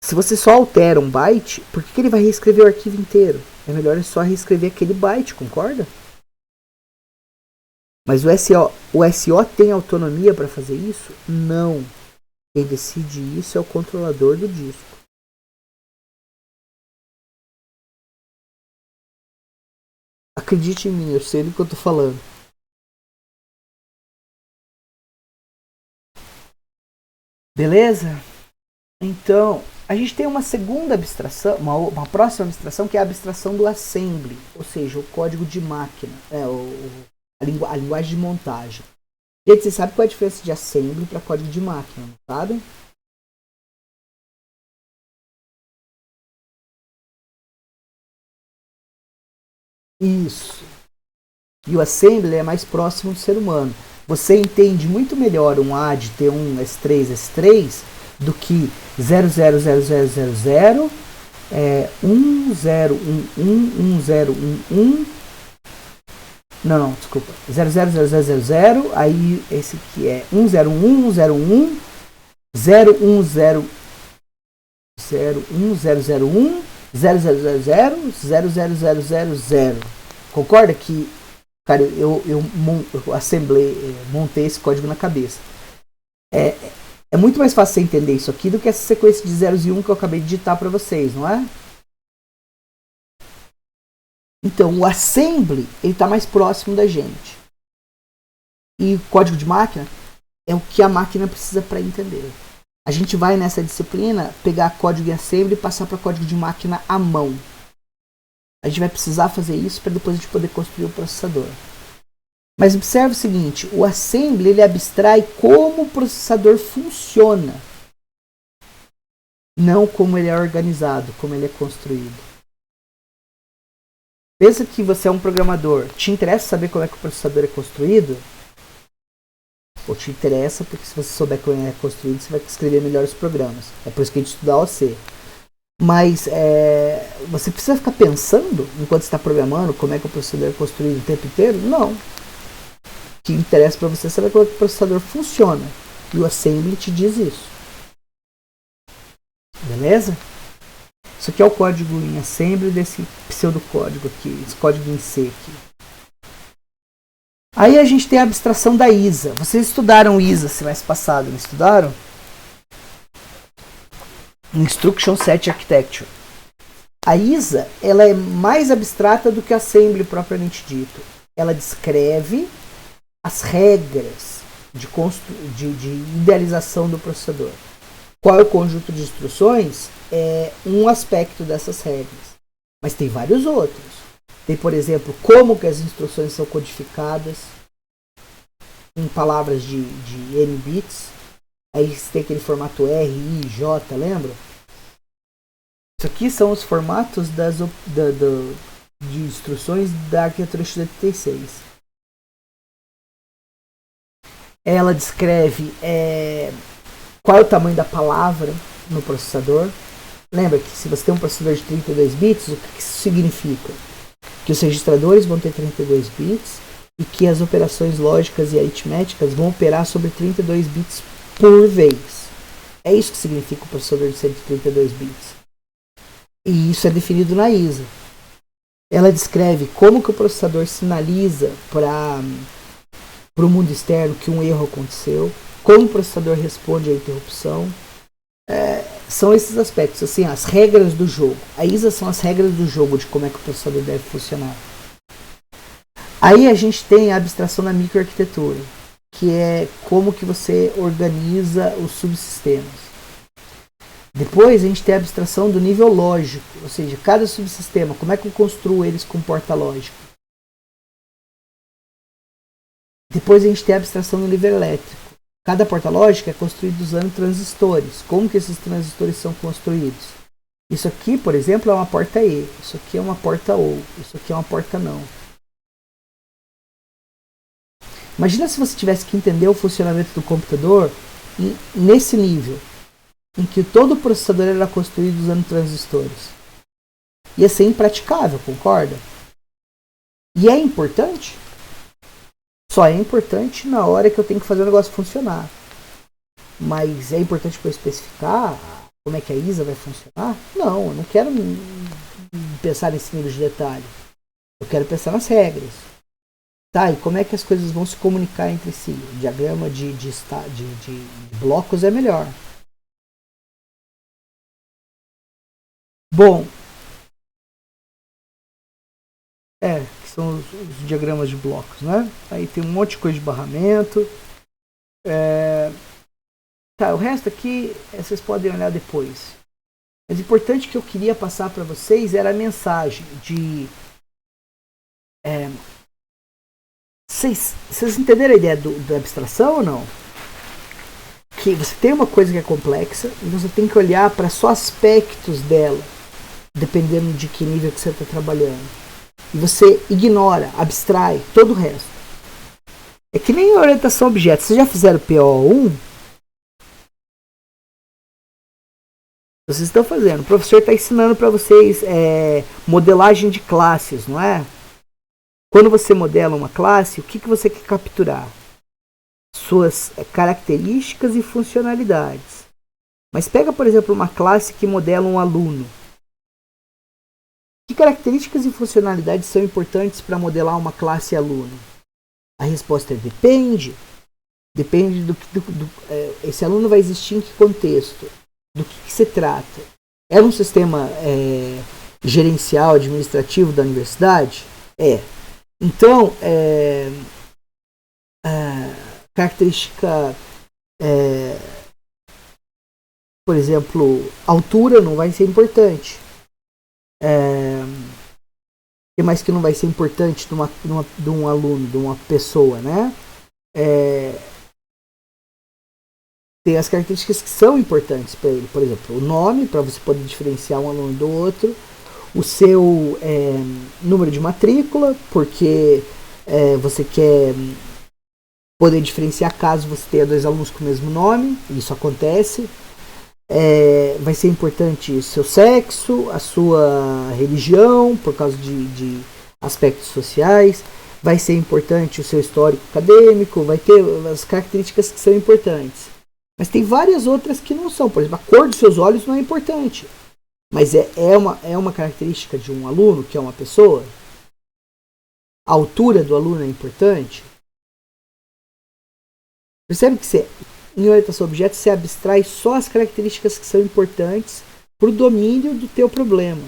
se você só altera um byte, por que ele vai reescrever o arquivo inteiro? É melhor só reescrever aquele byte, concorda? Mas o SO tem autonomia para fazer isso? Não. Quem decide isso é o controlador do disco. Acredite em mim, eu sei do que eu estou falando. Beleza? Então, a gente tem uma segunda abstração, uma próxima abstração, que é a abstração do assembly, ou seja, o código de máquina, a linguagem de montagem. Gente, você sabe qual é a diferença de assembly para código de máquina, não sabe? Isso. E o assembly é mais próximo do ser humano. Você entende muito melhor um AD T1, S3, S3 do que 000000, 1011, não, desculpa, 000000, aí esse aqui é 1011, 101, 010, 01001, 0000, concorda que, cara, eu montei esse código na cabeça. É muito mais fácil você entender isso aqui do que essa sequência de 0 e 1 que eu acabei de digitar para vocês, não é? Então, o assembly está mais próximo da gente. E o código de máquina é o que a máquina precisa para entender. A gente vai nessa disciplina pegar código em assembly e passar para código de máquina à mão. A gente vai precisar fazer isso para depois a gente poder construir o processador. Mas observe o seguinte, o assembly ele abstrai como o processador funciona, não como ele é organizado, como ele é construído. Pensa que você é um programador, te interessa saber como é que o processador é construído? Ou te interessa porque se você souber como ele é construído, você vai escrever melhores programas. É por isso que a gente estuda OC. Mas você precisa ficar pensando, enquanto você está programando, como é que o processador é construído o tempo inteiro? Não. O que interessa para você é saber como é que o processador funciona. E o assembly te diz isso. Beleza? Isso aqui é o código em assembly desse pseudocódigo aqui, esse código em C aqui. Aí a gente tem a abstração da ISA. Vocês estudaram ISA semestre passado, não estudaram? Instruction Set Architecture. A ISA ela é mais abstrata do que a assembly propriamente dito. Ela descreve as regras de idealização do processador. Qual é o conjunto de instruções? É um aspecto dessas regras. Mas tem vários outros. Tem, por exemplo, como que as instruções são codificadas em palavras de N bits. Aí você tem aquele formato R, I, J, lembra? Isso aqui são os formatos de instruções da arquitetura x86. Ela descreve qual é o tamanho da palavra no processador. Lembra que se você tem um processador de 32 bits, o que isso significa? Que os registradores vão ter 32 bits e que as operações lógicas e aritméticas vão operar sobre 32 bits por vez. É isso que significa o processador de 132 bits. E isso é definido na ISA. Ela descreve como que o processador sinaliza para o mundo externo que um erro aconteceu, como o processador responde à interrupção. São esses aspectos, assim, as regras do jogo. A ISA são as regras do jogo de como é que o processador deve funcionar. Aí a gente tem a abstração da microarquitetura, que é como que você organiza os subsistemas. Depois a gente tem a abstração do nível lógico, ou seja, cada subsistema, como é que eu construo eles com porta lógica. Depois a gente tem a abstração do nível elétrico. Cada porta lógica é construída usando transistores. Como que esses transistores são construídos? Isso aqui, por exemplo, é uma porta E. Isso aqui é uma porta OU. Isso aqui é uma porta não. Imagina se você tivesse que entender o funcionamento do computador nesse nível, em que todo o processador era construído usando transistores. Ia ser impraticável, concorda? E é importante? Só é importante na hora que eu tenho que fazer o negócio funcionar. Mas é importante para eu especificar como é que a ISA vai funcionar? Não, eu não quero pensar nesse nível de detalhe. Eu quero pensar nas regras. Tá, e como é que as coisas vão se comunicar entre si? O diagrama de blocos é melhor. Bom, que são os diagramas de blocos, né? Aí tem um monte de coisa de barramento. Tá, o resto aqui vocês podem olhar depois. Mas o importante que eu queria passar para vocês era a mensagem de... Vocês entenderam a ideia da abstração ou não? Que você tem uma coisa que é complexa e você tem que olhar para só aspectos dela, dependendo de que nível que você está trabalhando. E você ignora, abstrai todo o resto. É que nem orientação a objetos. Vocês já fizeram PO1? Vocês estão fazendo. O professor está ensinando para vocês modelagem de classes, não é? Quando você modela uma classe, o que você quer capturar? Suas características e funcionalidades. Mas pega, por exemplo, uma classe que modela um aluno. Que características e funcionalidades são importantes para modelar uma classe aluno? A resposta é depende. Depende esse aluno vai existir em que contexto? Do que se trata? É um sistema gerencial, administrativo da universidade? É. Então, característica, por exemplo, altura não vai ser importante. O que mais que não vai ser importante de um aluno, de uma pessoa, né? Tem as características que são importantes para ele. Por exemplo, o nome, para você poder diferenciar um aluno do outro. O seu número de matrícula, porque você quer poder diferenciar caso você tenha dois alunos com o mesmo nome. Isso acontece. Vai ser importante o seu sexo, a sua religião, por causa de aspectos sociais. Vai ser importante o seu histórico acadêmico. Vai ter as características que são importantes. Mas tem várias outras que não são. Por exemplo, a cor dos seus olhos não é importante. Mas é uma característica de um aluno, que é uma pessoa? A altura do aluno é importante? Percebe que em orientação a objetos você abstrai só as características que são importantes para o domínio do teu problema.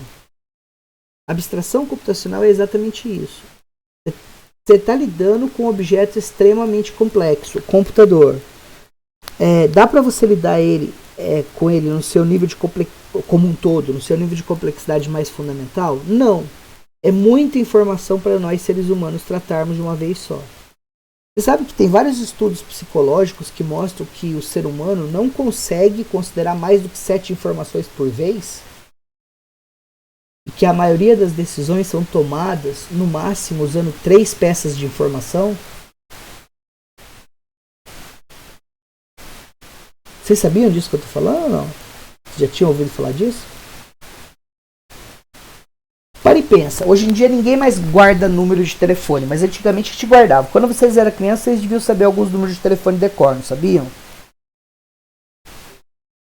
A abstração computacional é exatamente isso. Você está lidando com um objeto extremamente complexo, o computador. Dá para você lidar com ele no seu nível de como um todo, no seu nível de complexidade mais fundamental? Não. É muita informação para nós seres humanos tratarmos de uma vez só. Você sabe que tem vários estudos psicológicos que mostram que o ser humano não consegue considerar mais do que 7 informações por vez? E que a maioria das decisões são tomadas, no máximo, usando 3 peças de informação? Vocês sabiam disso que eu tô falando ou não? Já tinham ouvido falar disso? Para e pensa, hoje em dia ninguém mais guarda número de telefone, mas antigamente a gente guardava. Quando vocês eram crianças, vocês deviam saber alguns números de telefone de cor, não sabiam?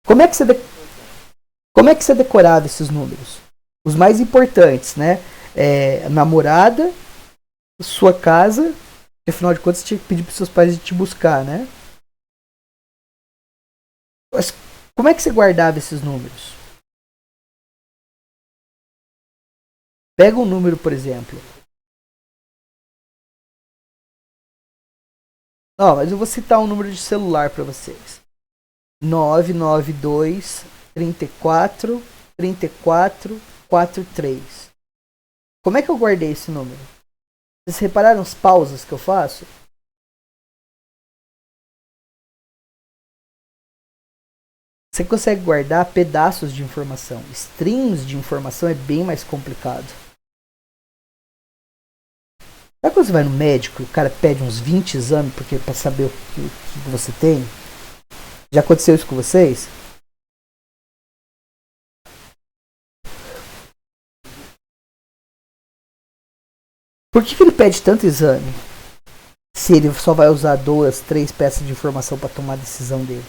Como é que você decorava esses números? Os mais importantes, né? Namorada, sua casa, porque afinal de contas você tinha que pedir para seus pais te buscar, né? Mas como é que você guardava esses números? Pega um número, por exemplo. Mas eu vou citar um número de celular para vocês. 992 34 34 43. Como é que eu guardei esse número? Vocês repararam as pausas que eu faço? Você consegue guardar pedaços de informação. Strings de informação é bem mais complicado. Sabe quando você vai no médico e o cara pede uns 20 exames para saber o que você tem? Já aconteceu isso com vocês? Por que ele pede tanto exame? Se ele só vai usar 2, 3 peças de informação para tomar a decisão dele.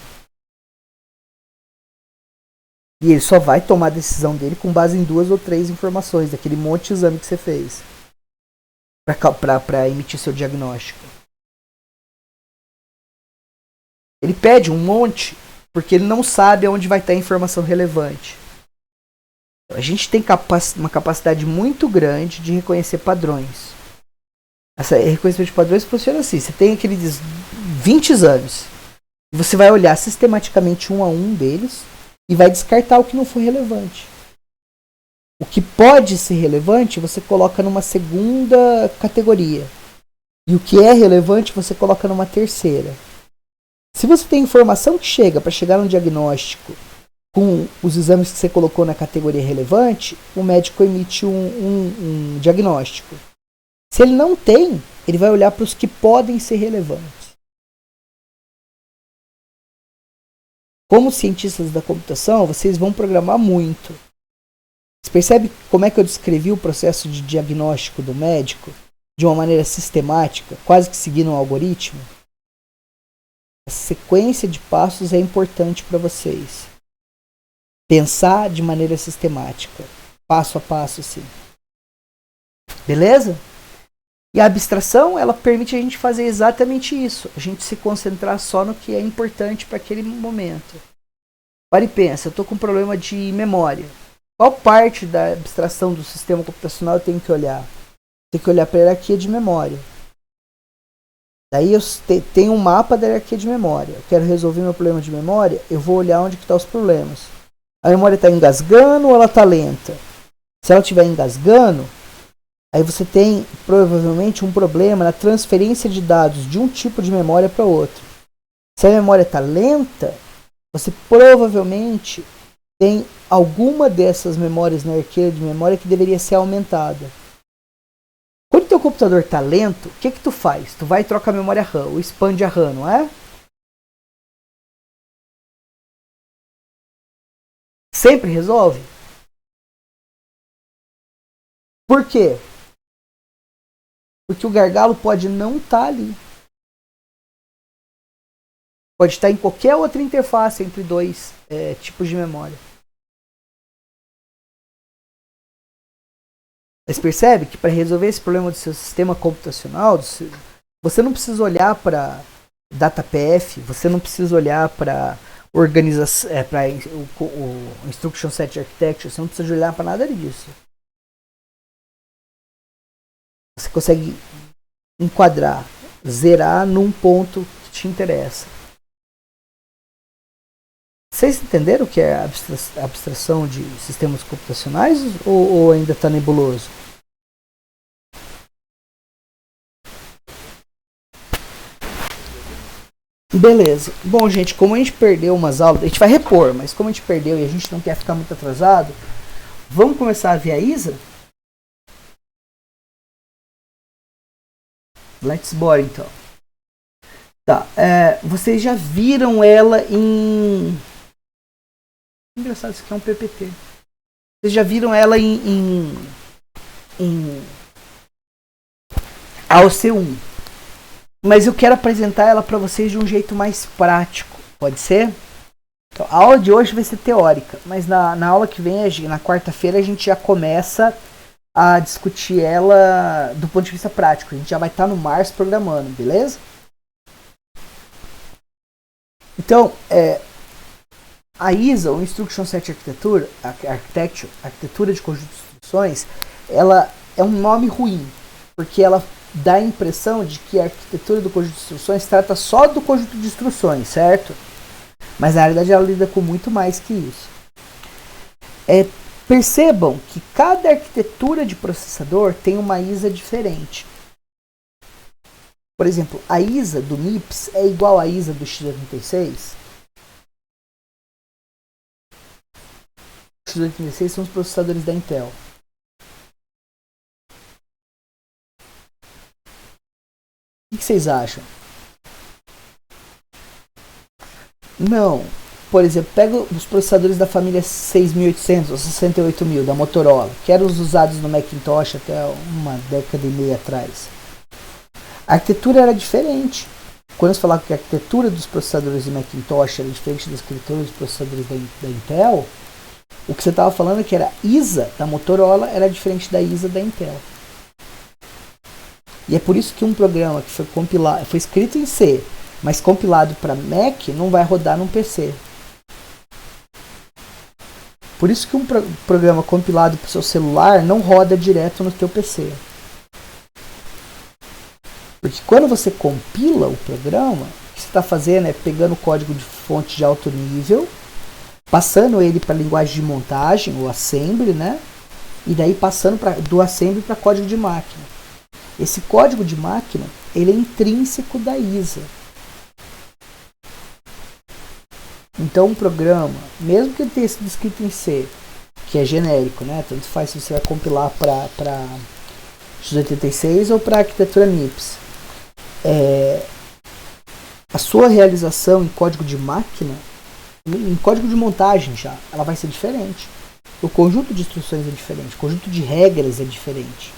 E ele só vai tomar a decisão dele com base em 2 ou 3 informações daquele monte de exame que você fez. Para emitir seu diagnóstico. Ele pede um monte porque ele não sabe aonde vai estar a informação relevante. A gente tem uma capacidade muito grande de reconhecer padrões. Esse reconhecimento de padrões funciona assim. Você tem aqueles 20 exames. Você vai olhar sistematicamente um a um deles e vai descartar o que não foi relevante. O que pode ser relevante, você coloca numa segunda categoria. E o que é relevante, você coloca numa terceira. Se você tem informação que chega para chegar no diagnóstico com os exames que você colocou na categoria relevante, o médico emite um diagnóstico. Se ele não tem, ele vai olhar para os que podem ser relevantes. Como cientistas da computação, vocês vão programar muito. Você percebe como é que eu descrevi o processo de diagnóstico do médico de uma maneira sistemática, quase que seguindo um algoritmo? A sequência de passos é importante para vocês. Pensar de maneira sistemática, passo a passo, assim. Beleza? E a abstração, ela permite a gente fazer exatamente isso. A gente se concentrar só no que é importante para aquele momento. Para e pensa, eu estou com um problema de memória. Qual parte da abstração do sistema computacional eu tenho que olhar? Tenho que olhar para a hierarquia de memória. Daí eu tenho um mapa da hierarquia de memória. Eu quero resolver meu problema de memória, eu vou olhar onde estão os problemas. A memória está engasgando ou ela está lenta? Se ela estiver engasgando, aí você tem provavelmente um problema na transferência de dados de um tipo de memória para outro. Se a memória está lenta, você provavelmente tem alguma dessas memórias na hierarquia de memória que deveria ser aumentada. Quando o teu computador está lento, o que tu faz? Tu vai e troca a memória RAM, ou expande a RAM, não é? Sempre resolve? Por quê? Porque o gargalo pode não estar ali. Pode estar em qualquer outra interface entre dois tipos de memória. Mas percebe que para resolver esse problema do seu sistema computacional, você não precisa olhar para DataPF, você não precisa olhar para organização, para o Instruction Set Architecture, você não precisa olhar para nada disso. Você consegue enquadrar, zerar num ponto que te interessa. Vocês entenderam o que é abstração de sistemas computacionais ou ainda está nebuloso? Beleza. Bom, gente, como a gente perdeu umas aulas, a gente vai repor, mas como a gente perdeu e a gente não quer ficar muito atrasado, vamos começar a ver a Isa? Let's bora, então. Tá, vocês já viram ela em... Engraçado, isso aqui é um PPT. Vocês já viram ela em AOC1. Mas eu quero apresentar ela para vocês de um jeito mais prático. Pode ser? Então, a aula de hoje vai ser teórica, mas na aula que vem, na quarta-feira, a gente já começa a discutir ela do ponto de vista prático. A gente já vai estar no Mars programando, beleza? Então, a ISA, ou Instruction Set Architecture, arquitetura de conjunto de instruções, ela é um nome ruim, porque ela dá a impressão de que a arquitetura do conjunto de instruções trata só do conjunto de instruções, certo? Mas na realidade ela lida com muito mais que isso. Percebam que cada arquitetura de processador tem uma ISA diferente. Por exemplo, a ISA do MIPS é igual à ISA do x86. Os x86 são os processadores da Intel. O que vocês acham? Não. Por exemplo, pega os processadores da família 6800 ou 68000 da Motorola, que eram os usados no Macintosh até uma década e meia atrás. A arquitetura era diferente. Quando você falava que a arquitetura dos processadores do Macintosh era diferente da arquitetura dos processadores da Intel, o que você estava falando é que a ISA da Motorola era diferente da ISA da Intel. E é por isso que um programa que foi escrito em C, mas compilado para Mac, não vai rodar num PC. Por isso que um programa compilado para o seu celular não roda direto no teu PC. Porque quando você compila o programa, o que você está fazendo é pegando o código de fonte de alto nível, passando ele para a linguagem de montagem, o assembly, né? E daí passando do assembly para código de máquina. Esse código de máquina, ele é intrínseco da ISA. Então um programa, mesmo que ele tenha sido escrito em C, que é genérico, né? Tanto faz se você vai compilar para x86 ou para arquitetura MIPS. A sua realização em código de máquina, em código de montagem já, ela vai ser diferente. O conjunto de instruções é diferente, o conjunto de regras é diferente.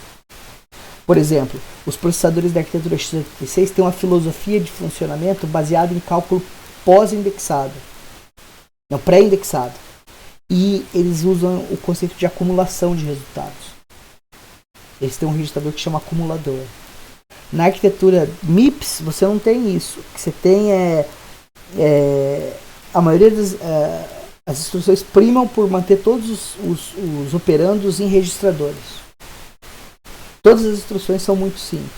Por exemplo, os processadores da arquitetura x86 têm uma filosofia de funcionamento baseada em cálculo pós-indexado, não, pré-indexado. E eles usam o conceito de acumulação de resultados. Eles têm um registrador que chama acumulador. Na arquitetura MIPS, você não tem isso. O que você tem a maioria as instruções primam por manter todos os operandos em registradores. Todas as instruções são muito simples.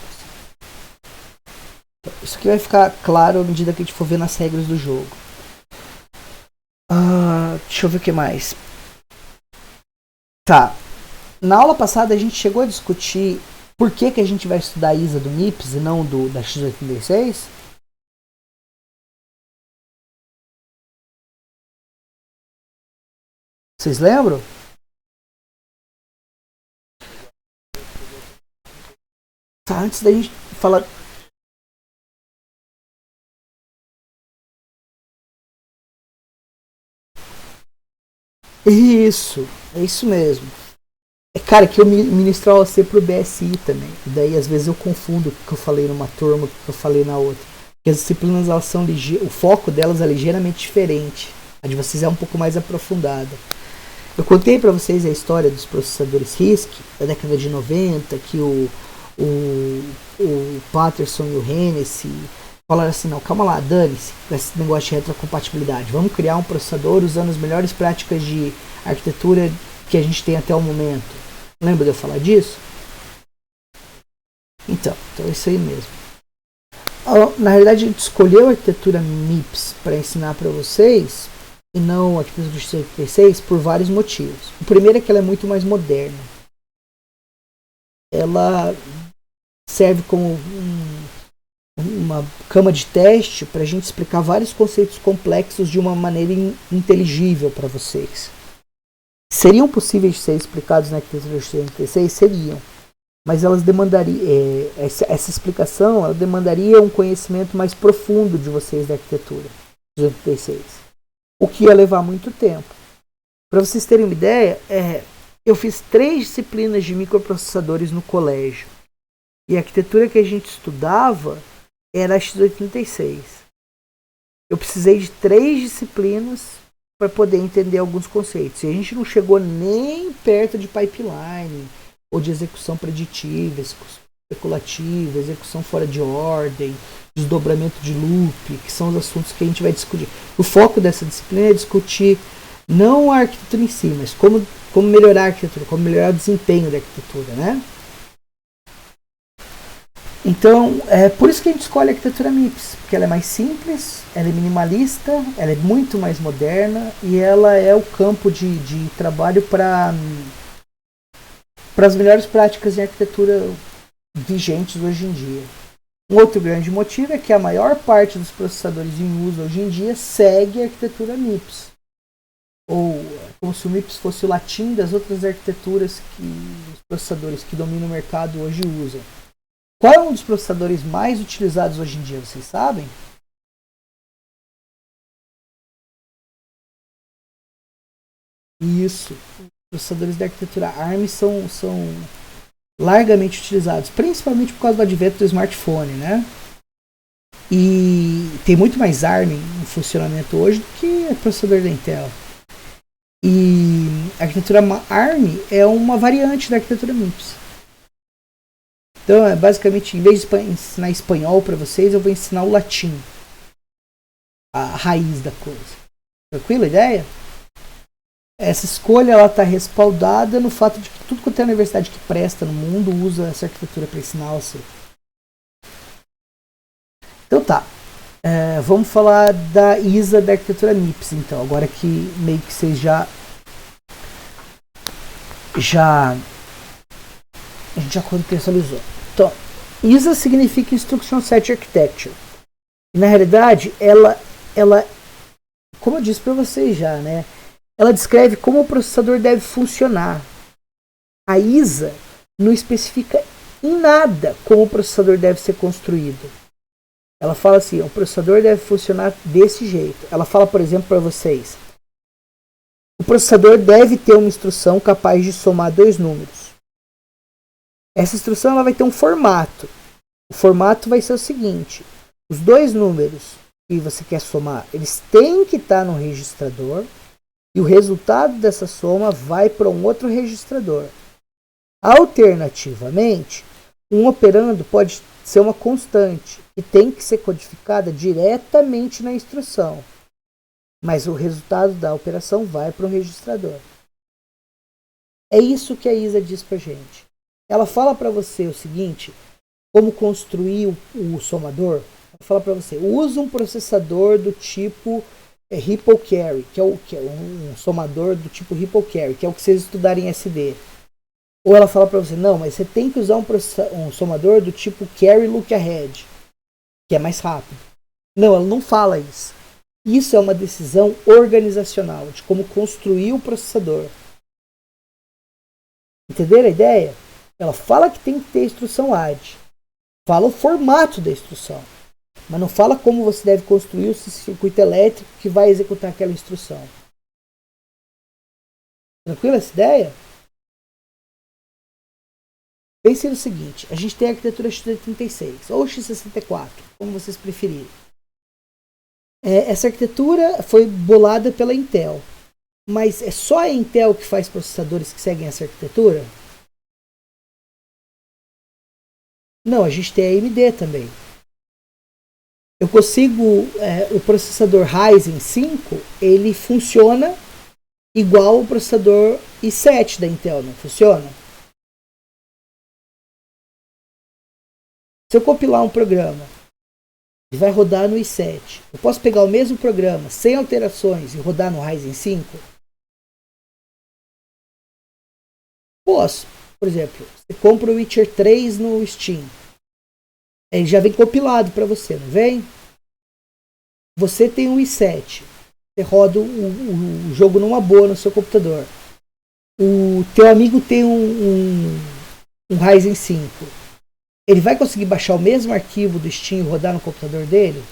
Isso aqui vai ficar claro à medida que a gente for vendo as regras do jogo. Deixa eu ver o que mais. Tá. Na aula passada a gente chegou a discutir por que a gente vai estudar a ISA do MIPS e não da x86. Vocês lembram? Tá, antes da gente falar... Isso, é isso mesmo. Cara, que eu ministro OC pro BSI também. E daí às vezes eu confundo o que eu falei numa turma com o que eu falei na outra. Porque as disciplinas elas são o foco delas é ligeiramente diferente. A de vocês é um pouco mais aprofundada. Eu contei para vocês a história dos processadores RISC da década de 90, que o Patterson e o Hennessy falaram assim, não, calma lá, dane-se com esse negócio de retrocompatibilidade. Vamos criar um processador usando as melhores práticas de arquitetura que a gente tem até o momento. Lembra de eu falar disso? Então é isso aí mesmo. Na realidade, a gente escolheu a arquitetura MIPS para ensinar para vocês e não a arquitetura do x86 por vários motivos. O primeiro é que ela é muito mais moderna. Ela serve como uma cama de teste para a gente explicar vários conceitos complexos de uma maneira inteligível para vocês. Seriam possíveis de ser explicados na arquitetura x86? Seriam. mas elas demandariam essa explicação, ela demandaria um conhecimento mais profundo de vocês da arquitetura 286, o que ia levar muito tempo. Para vocês terem uma ideia, eu fiz 3 disciplinas de microprocessadores no colégio, e a arquitetura que a gente estudava era a x86. Eu precisei de 3 disciplinas para poder entender alguns conceitos, e a gente não chegou nem perto de pipeline, ou de execução preditiva, especulativa, execução fora de ordem, desdobramento de loop, que são os assuntos que a gente vai discutir. O foco dessa disciplina é discutir não a arquitetura em si, mas como melhorar a arquitetura, como melhorar o desempenho da arquitetura, né? Então, é por isso que a gente escolhe a arquitetura MIPS, porque ela é mais simples, ela é minimalista, ela é muito mais moderna e ela é o campo de trabalho para as melhores práticas em arquitetura vigentes hoje em dia. Um outro grande motivo é que a maior parte dos processadores em uso hoje em dia segue a arquitetura MIPS. Ou como se o MIPS fosse o latim das outras arquiteturas que os processadores que dominam o mercado hoje usam. Qual é um dos processadores mais utilizados hoje em dia, vocês sabem? Isso. Processadores da arquitetura ARM são largamente utilizados, principalmente por causa do advento do smartphone, né? E tem muito mais ARM em funcionamento hoje do que processador da Intel. E a arquitetura ARM é uma variante da arquitetura MIPS. Então, basicamente, em vez de ensinar espanhol para vocês, eu vou ensinar o latim, a raiz da coisa. Tranquila a ideia? Essa escolha está respaldada no fato de que tudo quanto é universidade que presta no mundo usa essa arquitetura para ensinar você. Então tá, vamos falar da ISA da arquitetura MIPS, então, agora que meio que vocês já a gente já contextualizou. Então, ISA significa Instruction Set Architecture. E, na realidade, ela, como eu disse para vocês já, né? Ela descreve como o processador deve funcionar. A ISA não especifica em nada como o processador deve ser construído. Ela fala assim, o processador deve funcionar desse jeito. Ela fala, por exemplo, para vocês, o processador deve ter uma instrução capaz de somar 2 números. Essa instrução ela vai ter um formato. O formato vai ser o seguinte, os 2 números que você quer somar, eles têm que estar no registrador, e o resultado dessa soma vai para um outro registrador. Alternativamente, um operando pode ser uma constante e tem que ser codificada diretamente na instrução, mas o resultado da operação vai para o registrador. É isso que a ISA diz para a gente. Ela fala para você o seguinte, como construir o somador. Ela fala para você, usa um processador do tipo Ripple Carry, que é um somador do tipo Ripple Carry, que é o que vocês estudarem em SD. Ou ela fala para você, não, mas você tem que usar um somador do tipo Carry Look Ahead, que é mais rápido. Não, ela não fala isso. Isso é uma decisão organizacional, de como construir o processador. Entenderam a ideia? Ela fala que tem que ter instrução AD. Fala o formato da instrução. Mas não fala como você deve construir o circuito elétrico que vai executar aquela instrução. Tranquila essa ideia? Pense no seguinte, a gente tem a arquitetura x86 ou x64, como vocês preferirem. Essa arquitetura foi bolada pela Intel. Mas é só a Intel que faz processadores que seguem essa arquitetura? Não, a gente tem a AMD também. Eu consigo, o processador Ryzen 5, ele funciona igual o processador i7 da Intel, não funciona? Se eu compilar um programa e vai rodar no i7, eu posso pegar o mesmo programa sem alterações e rodar no Ryzen 5? Posso. Por exemplo, você compra o Witcher 3 no Steam. Ele já vem compilado para você, não vem? Você tem um i7. Você roda o jogo numa boa no seu computador. O teu amigo tem um um Ryzen 5, ele vai conseguir baixar o mesmo arquivo do Steam e rodar no computador dele?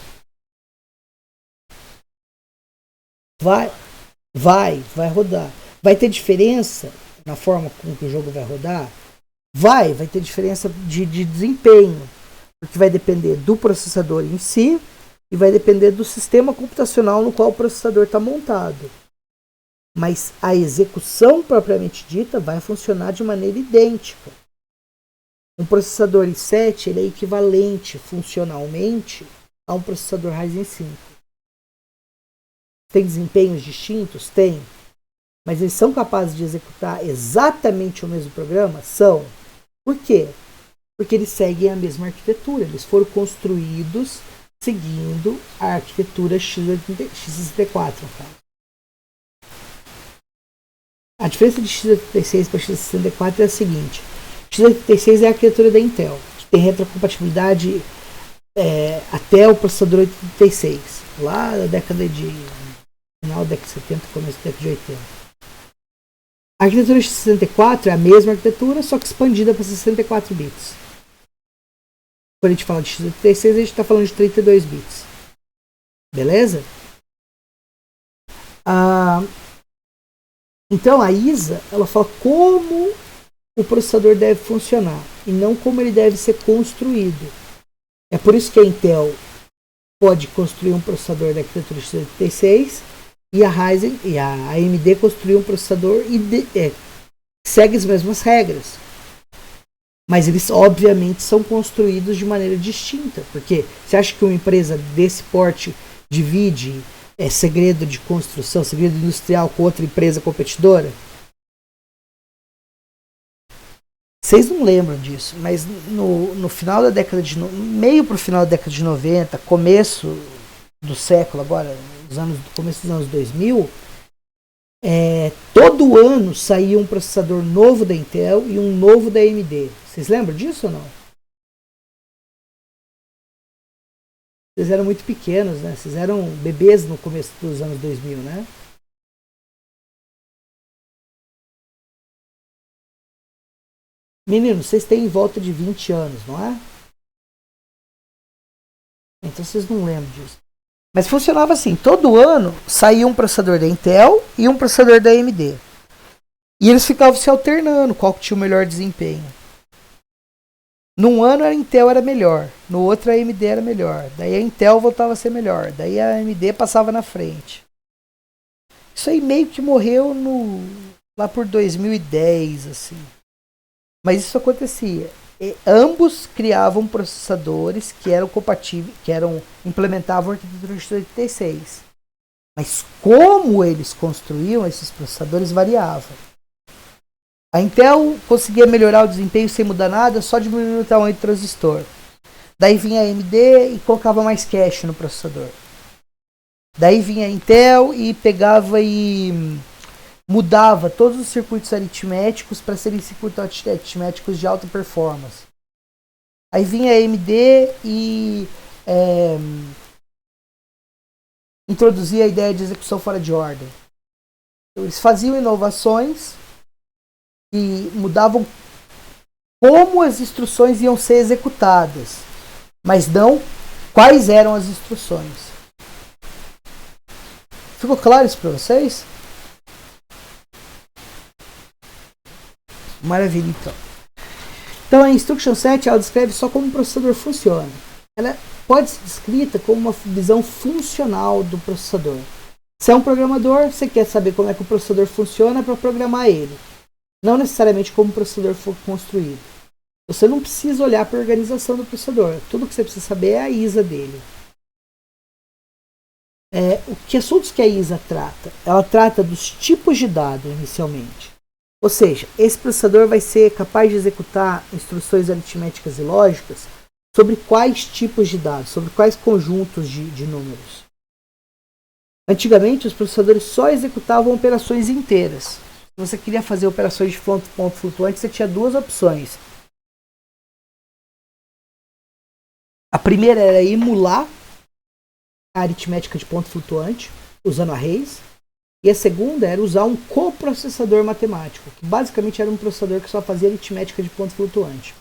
Vai rodar. Vai ter diferença na forma como que o jogo vai rodar? Vai ter diferença de desempenho, porque vai depender do processador em si e vai depender do sistema computacional no qual o processador está montado. Mas a execução propriamente dita vai funcionar de maneira idêntica. Um processador i7 ele é equivalente funcionalmente a um processador Ryzen 5. Tem desempenhos distintos? Tem. Mas eles são capazes de executar exatamente o mesmo programa? São. Por quê? Porque eles seguem a mesma arquitetura. Eles foram construídos seguindo a arquitetura x64. A diferença de x86 para x64 é a seguinte. x86 é a arquitetura da Intel, que tem retrocompatibilidade até o processador 86, lá da década de final da década de 70, começo da década de 80. A arquitetura x64 é a mesma arquitetura, só que expandida para 64 bits. Quando a gente fala de x86, a gente está falando de 32 bits. Beleza? Então a ISA, ela fala como o processador deve funcionar e não como ele deve ser construído. É por isso que a Intel pode construir um processador da arquitetura x86 e a Ryzen e a AMD construir um processador e segue as mesmas regras. Mas eles obviamente são construídos de maneira distinta, porque você acha que uma empresa desse porte divide segredo de construção, segredo industrial com outra empresa competidora? Vocês não lembram disso, mas no final da década de meio para o final da década de 90, começo do século agora, começo dos anos 2000, todo ano saía um processador novo da Intel e um novo da AMD. Vocês lembram disso ou não? Vocês eram muito pequenos, né? Vocês eram bebês no começo dos anos 2000, né? Meninos, vocês têm em volta de 20 anos, não é? Então vocês não lembram disso. Mas funcionava assim, todo ano saía um processador da Intel e um processador da AMD. E eles ficavam se alternando, qual que tinha o melhor desempenho. Num ano a Intel era melhor, no outro a AMD era melhor. Daí a Intel voltava a ser melhor, daí a AMD passava na frente. Isso aí meio que morreu lá por 2010, assim. Mas isso acontecia. Ambos criavam processadores que eram compatíveis, implementavam a arquitetura x86. Mas como eles construíam esses processadores variava. A Intel conseguia melhorar o desempenho sem mudar nada, só diminuindo o tamanho do transistor. Daí vinha a AMD e colocava mais cache no processador. Daí vinha a Intel e pegava e mudava todos os circuitos aritméticos para serem circuitos aritméticos de alta performance. Aí vinha a AMD e introduzia a ideia de execução fora de ordem. Então, eles faziam inovações e mudavam como as instruções iam ser executadas, mas não quais eram as instruções. Ficou claro isso para vocês? Maravilha, então. Então a Instruction Set ela descreve só como o processador funciona. Ela pode ser descrita como uma visão funcional do processador. Se é um programador, você quer saber como é que o processador funciona para programar ele. Não necessariamente como o processador foi construído. Você não precisa olhar para a organização do processador. Tudo que você precisa saber é a ISA dele. Que assuntos que a ISA trata? Ela trata dos tipos de dado inicialmente. Ou seja, esse processador vai ser capaz de executar instruções aritméticas e lógicas sobre quais tipos de dados, sobre quais conjuntos de números. Antigamente, os processadores só executavam operações inteiras. Se você queria fazer operações de ponto flutuante, você tinha duas opções. A primeira era emular a aritmética de ponto flutuante, usando arrays. E a segunda era usar um processador matemático, que basicamente era um processador que só fazia aritmética de ponto flutuante.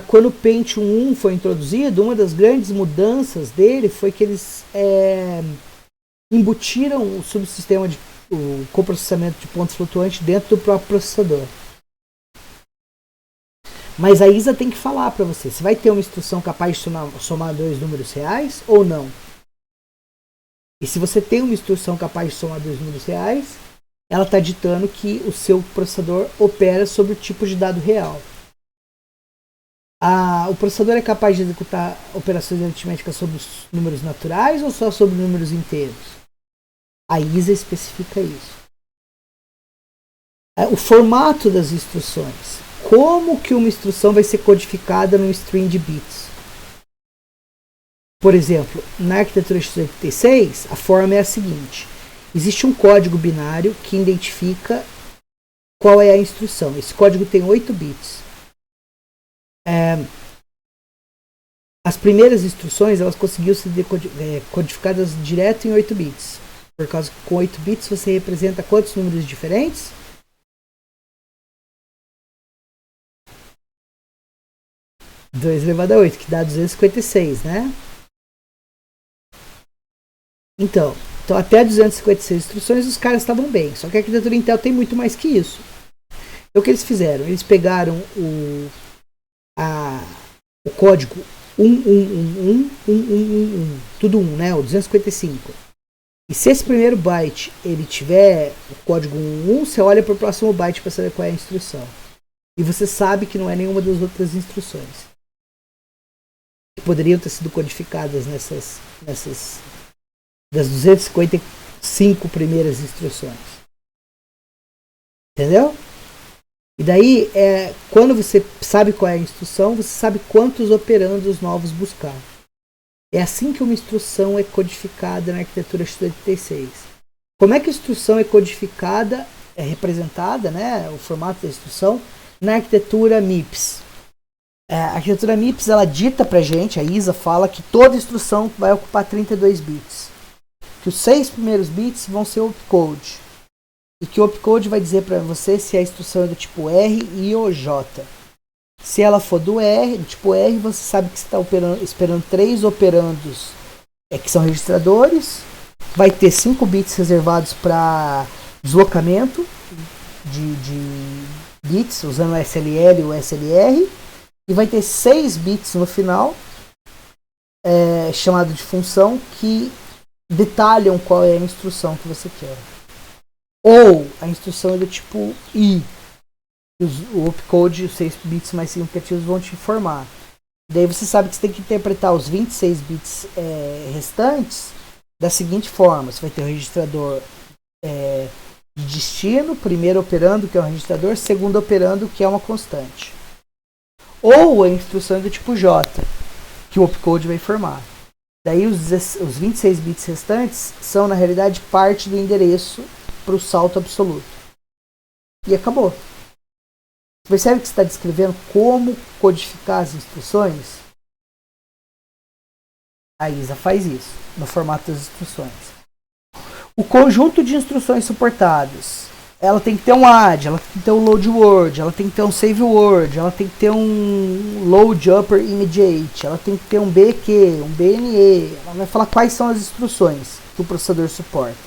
Quando o Pentium 1 foi introduzido, uma das grandes mudanças dele foi que eles embutiram o subsistema de o coprocessamento de pontos flutuantes dentro do próprio processador. Mas a ISA tem que falar para você, você vai ter uma instrução capaz de somar dois números reais ou não? E se você tem uma instrução capaz de somar dois números reais, ela está ditando que o seu processador opera sobre o tipo de dado real. O processador é capaz de executar operações aritméticas sobre os números naturais ou só sobre números inteiros? A ISA especifica isso. O formato das instruções. Como que uma instrução vai ser codificada num string de bits? Por exemplo, na arquitetura x86, a forma é a seguinte. Existe um código binário que identifica qual é a instrução. Esse código tem 8 bits. As primeiras instruções elas conseguiam ser codificadas direto em 8 bits. Por causa que com 8 bits você representa quantos números diferentes? 2 elevado a 8, que dá 256, né? Então até 256 instruções os caras estavam bem. Só que a arquitetura Intel tem muito mais que isso. Então o que eles fizeram? Eles pegaram o código 111111, tudo 1, né? O 255. E se esse primeiro byte ele tiver o código 11, você olha para o próximo byte para saber qual é a instrução. E você sabe que não é nenhuma das outras instruções que poderiam ter sido codificadas nessas das 255 primeiras instruções. Entendeu? E daí, quando você sabe qual é a instrução, você sabe quantos operandos novos buscar. É assim que uma instrução é codificada na arquitetura x86. Como é que a instrução é codificada, é representada, né, o formato da instrução, na arquitetura MIPS? A arquitetura MIPS, ela dita pra gente, a ISA fala que toda instrução vai ocupar 32 bits. Que os 6 primeiros bits vão ser opcode. E que o opcode vai dizer para você se a instrução é do tipo R, I ou J. Se ela for do tipo R, você sabe que você está esperando 3 operandos que são registradores. Vai ter 5 bits reservados para deslocamento de bits, usando o SLL e o SLR. E vai ter 6 bits no final, chamado de função, que detalham qual é a instrução que você quer. Ou a instrução é do tipo I. O opcode, os 6 bits mais significativos vão te informar. Daí você sabe que você tem que interpretar os 26 bits restantes da seguinte forma. Você vai ter o registrador de destino, primeiro operando, que é um registrador, segundo operando, que é uma constante. Ou a instrução é do tipo J, que o opcode vai informar. Daí os 26 bits restantes são, na realidade, parte do endereço para o salto absoluto. E acabou. Percebe que você está descrevendo como codificar as instruções? A ISA faz isso, no formato das instruções. O conjunto de instruções suportadas. Ela tem que ter um add, ela tem que ter um load word, ela tem que ter um save word, ela tem que ter um load upper immediate, ela tem que ter um BQ, um BNE. Ela vai falar quais são as instruções que o processador suporta.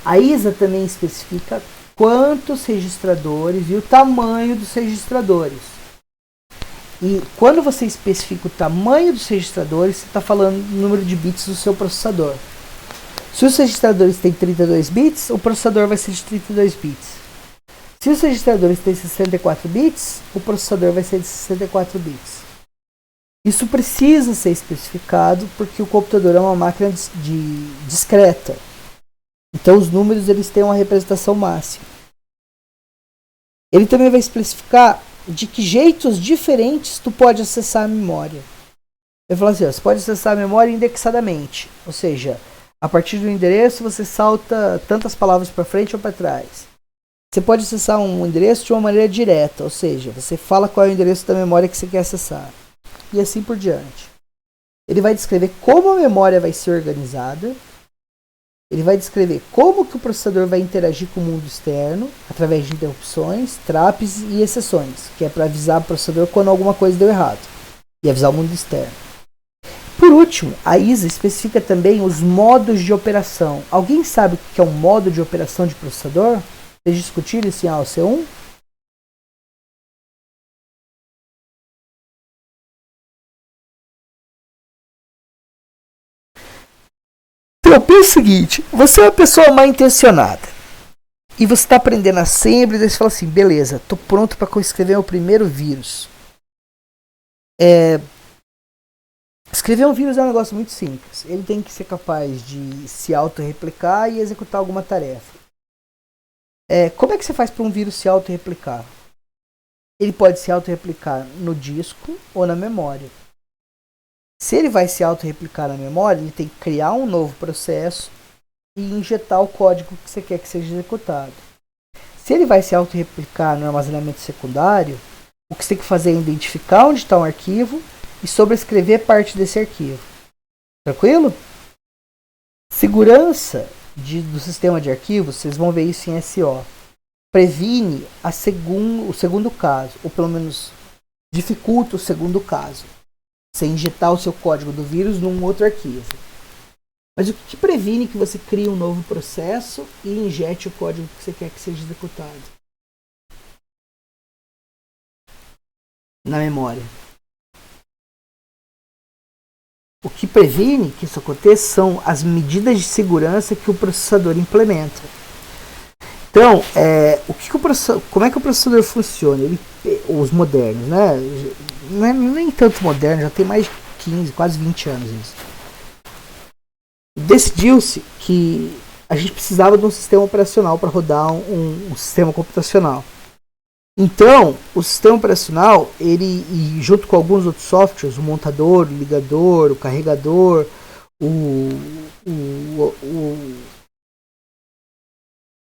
A ISA também especifica quantos registradores e o tamanho dos registradores. E quando você especifica o tamanho dos registradores, você está falando do número de bits do seu processador. Se os registradores têm 32 bits, o processador vai ser de 32 bits. Se os registradores têm 64 bits, o processador vai ser de 64 bits. Isso precisa ser especificado porque o computador é uma máquina discreta. Então os números eles têm uma representação máxima. Ele também vai especificar de que jeitos diferentes tu pode acessar a memória. Ele fala assim, você pode acessar a memória indexadamente, ou seja, a partir do endereço você salta tantas palavras para frente ou para trás. Você pode acessar um endereço de uma maneira direta, ou seja, você fala qual é o endereço da memória que você quer acessar. E assim por diante. Ele vai descrever como a memória vai ser organizada Ele vai descrever como que o processador vai interagir com o mundo externo através de interrupções, traps e exceções, que é para avisar o processador quando alguma coisa deu errado e avisar o mundo externo. Por último, a ISA especifica também os modos de operação. Alguém sabe o que é um modo de operação de processador? Vocês discutiram isso em aula C1? Então, pensa o seguinte, você é uma pessoa mal intencionada e você está aprendendo assembly, daí você fala assim, beleza, estou pronto para escrever meu primeiro vírus. Escrever um vírus é um negócio muito simples. Ele tem que ser capaz de se autorreplicar e executar alguma tarefa. Como é que você faz para um vírus se autorreplicar? Ele pode se autorreplicar no disco ou na memória. Se ele vai se autorreplicar na memória, ele tem que criar um novo processo e injetar o código que você quer que seja executado. Se ele vai se autorreplicar no armazenamento secundário, o que você tem que fazer é identificar onde está um arquivo e sobrescrever parte desse arquivo. Tranquilo? Segurança do sistema de arquivos, vocês vão ver isso em SO. Previne o segundo caso, ou pelo menos dificulta o segundo caso. Você injetar o seu código do vírus num outro arquivo. Mas o que previne que você crie um novo processo e injete o código que você quer que seja executado na memória? O que previne que isso aconteça são as medidas de segurança que o processador implementa. Então, como é que o processador funciona? Os modernos, né? Não é nem tanto moderno, já tem mais de 15, quase 20 anos isso. Decidiu-se que a gente precisava de um sistema operacional para rodar um sistema computacional. Então, o sistema operacional, ele junto com alguns outros softwares, o montador, o ligador, o carregador,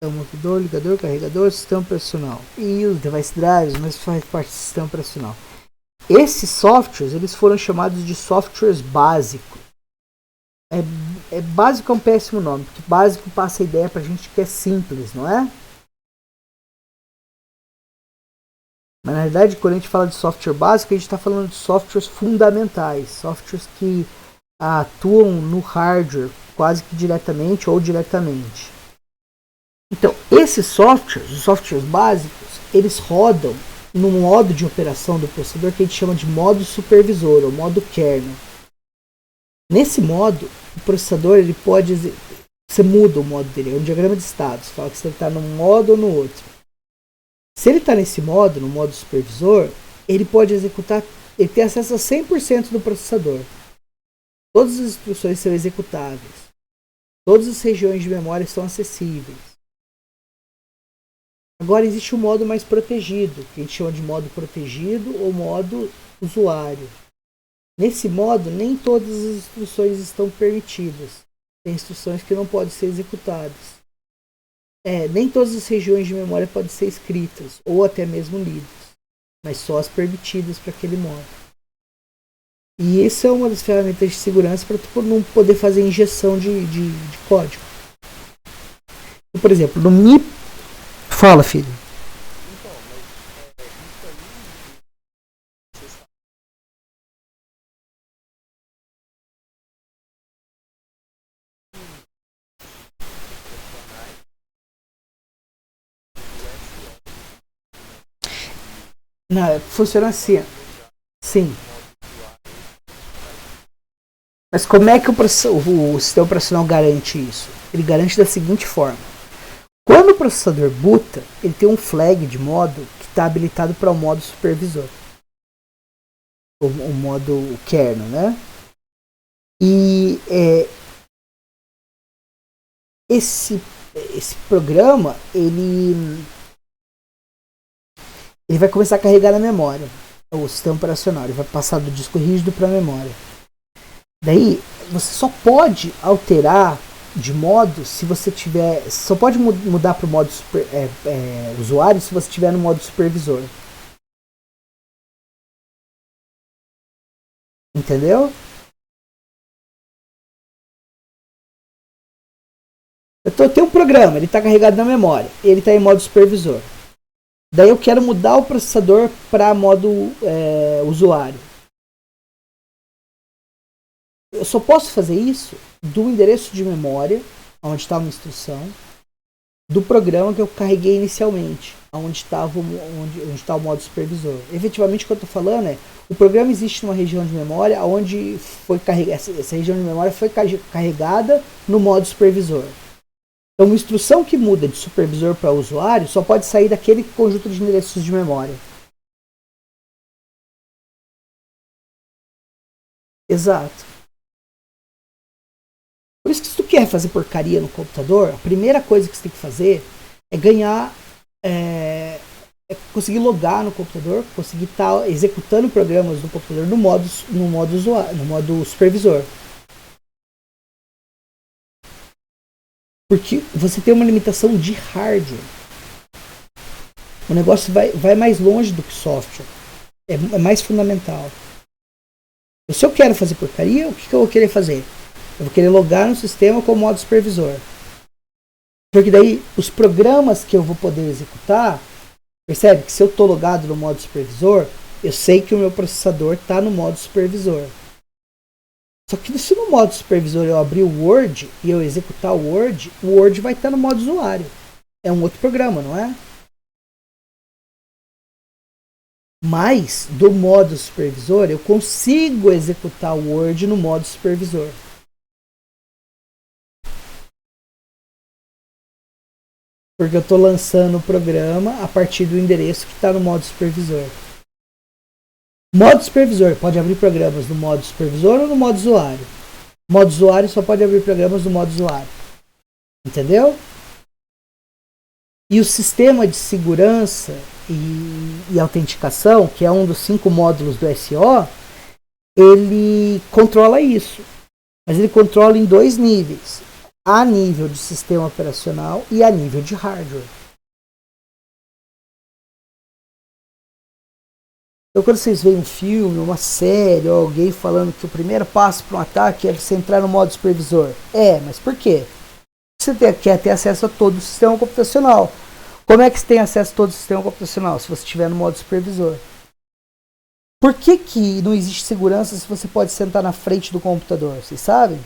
montador, ligador, carregador, sistema operacional e os device drivers, mas faz parte do sistema operacional. Esses softwares, eles foram chamados de softwares básicos. Básico é um péssimo nome, porque básico passa a ideia pra gente que é simples, não é? Mas na realidade, quando a gente fala de software básico, a gente está falando de softwares fundamentais, softwares que atuam no hardware quase que diretamente ou diretamente. Então, esses softwares, os softwares básicos, eles rodam no modo de operação do processador que a gente chama de modo supervisor, ou modo kernel. Nesse modo, o processador ele pode... Você muda o modo dele, é um diagrama de estados, fala que você está num modo ou no outro. Se ele está nesse modo, no modo supervisor, ele pode executar, ele tem acesso a 100% do processador. Todas as instruções são executáveis. Todas as regiões de memória estão acessíveis. Agora existe um modo mais protegido, que a gente chama de modo protegido ou modo usuário. Nesse modo, nem todas as instruções estão permitidas. Tem instruções que não podem ser executadas. Nem todas as regiões de memória podem ser escritas ou até mesmo lidas, mas só as permitidas para aquele modo. E essa é uma das ferramentas de segurança para tu não poder fazer injeção de código. Então, por exemplo, no MIP... Fala, filho. Não, funciona assim. Sim. Mas como é que o sistema operacional garante isso? Ele garante da seguinte forma. Quando o processador boota, ele tem um flag de modo que está habilitado para o modo supervisor. O modo kernel, né? E esse programa, ele vai começar a carregar na memória. O sistema operacional, ele vai passar do disco rígido para a memória. Daí, você só pode alterar de modo se você tiver... Só pode mudar para o modo usuário se você estiver no modo supervisor. Entendeu? Eu tenho um programa, ele está carregado na memória, ele está em modo supervisor. Daí eu quero mudar o processador para modo usuário. Eu só posso fazer isso do endereço de memória, onde está uma instrução, do programa que eu carreguei inicialmente, onde está o modo supervisor. Efetivamente, o que eu estou falando é, o programa existe numa região de memória onde essa região de memória foi carregada no modo supervisor. Então, uma instrução que muda de supervisor para usuário só pode sair daquele conjunto de endereços de memória. Exato. Por isso que se tu quer fazer porcaria no computador, a primeira coisa que você tem que fazer é ganhar, é conseguir logar no computador, conseguir estar executando programas no computador no modo usuário, no modo supervisor. Porque você tem uma limitação de hardware. O negócio vai mais longe do que software. É mais fundamental. E se eu quero fazer porcaria, o que eu vou querer fazer? Eu vou querer logar no sistema com o modo supervisor. Porque daí os programas que eu vou poder executar, percebe que se eu estou logado no modo supervisor, eu sei que o meu processador está no modo supervisor. Só que se no modo supervisor eu abrir o Word e eu executar o Word vai estar no modo usuário. É um outro programa, não é? Mas do modo supervisor eu consigo executar o Word no modo supervisor. Porque eu estou lançando o programa a partir do endereço que está no modo supervisor. Modo supervisor pode abrir programas no modo supervisor ou no modo usuário. Modo usuário só pode abrir programas no modo usuário. Entendeu? E o sistema de segurança e autenticação, que é um dos 5 módulos do SO, ele controla isso. Mas ele controla em 2 níveis. A nível de sistema operacional e a nível de hardware. Então, quando vocês veem um filme, uma série, ou alguém falando que o primeiro passo para um ataque é você entrar no modo supervisor. Mas por quê? Você quer ter acesso a todo o sistema computacional. Como é que você tem acesso a todo o sistema computacional? Se você estiver no modo supervisor. Por que não existe segurança se você pode sentar na frente do computador? Vocês sabem?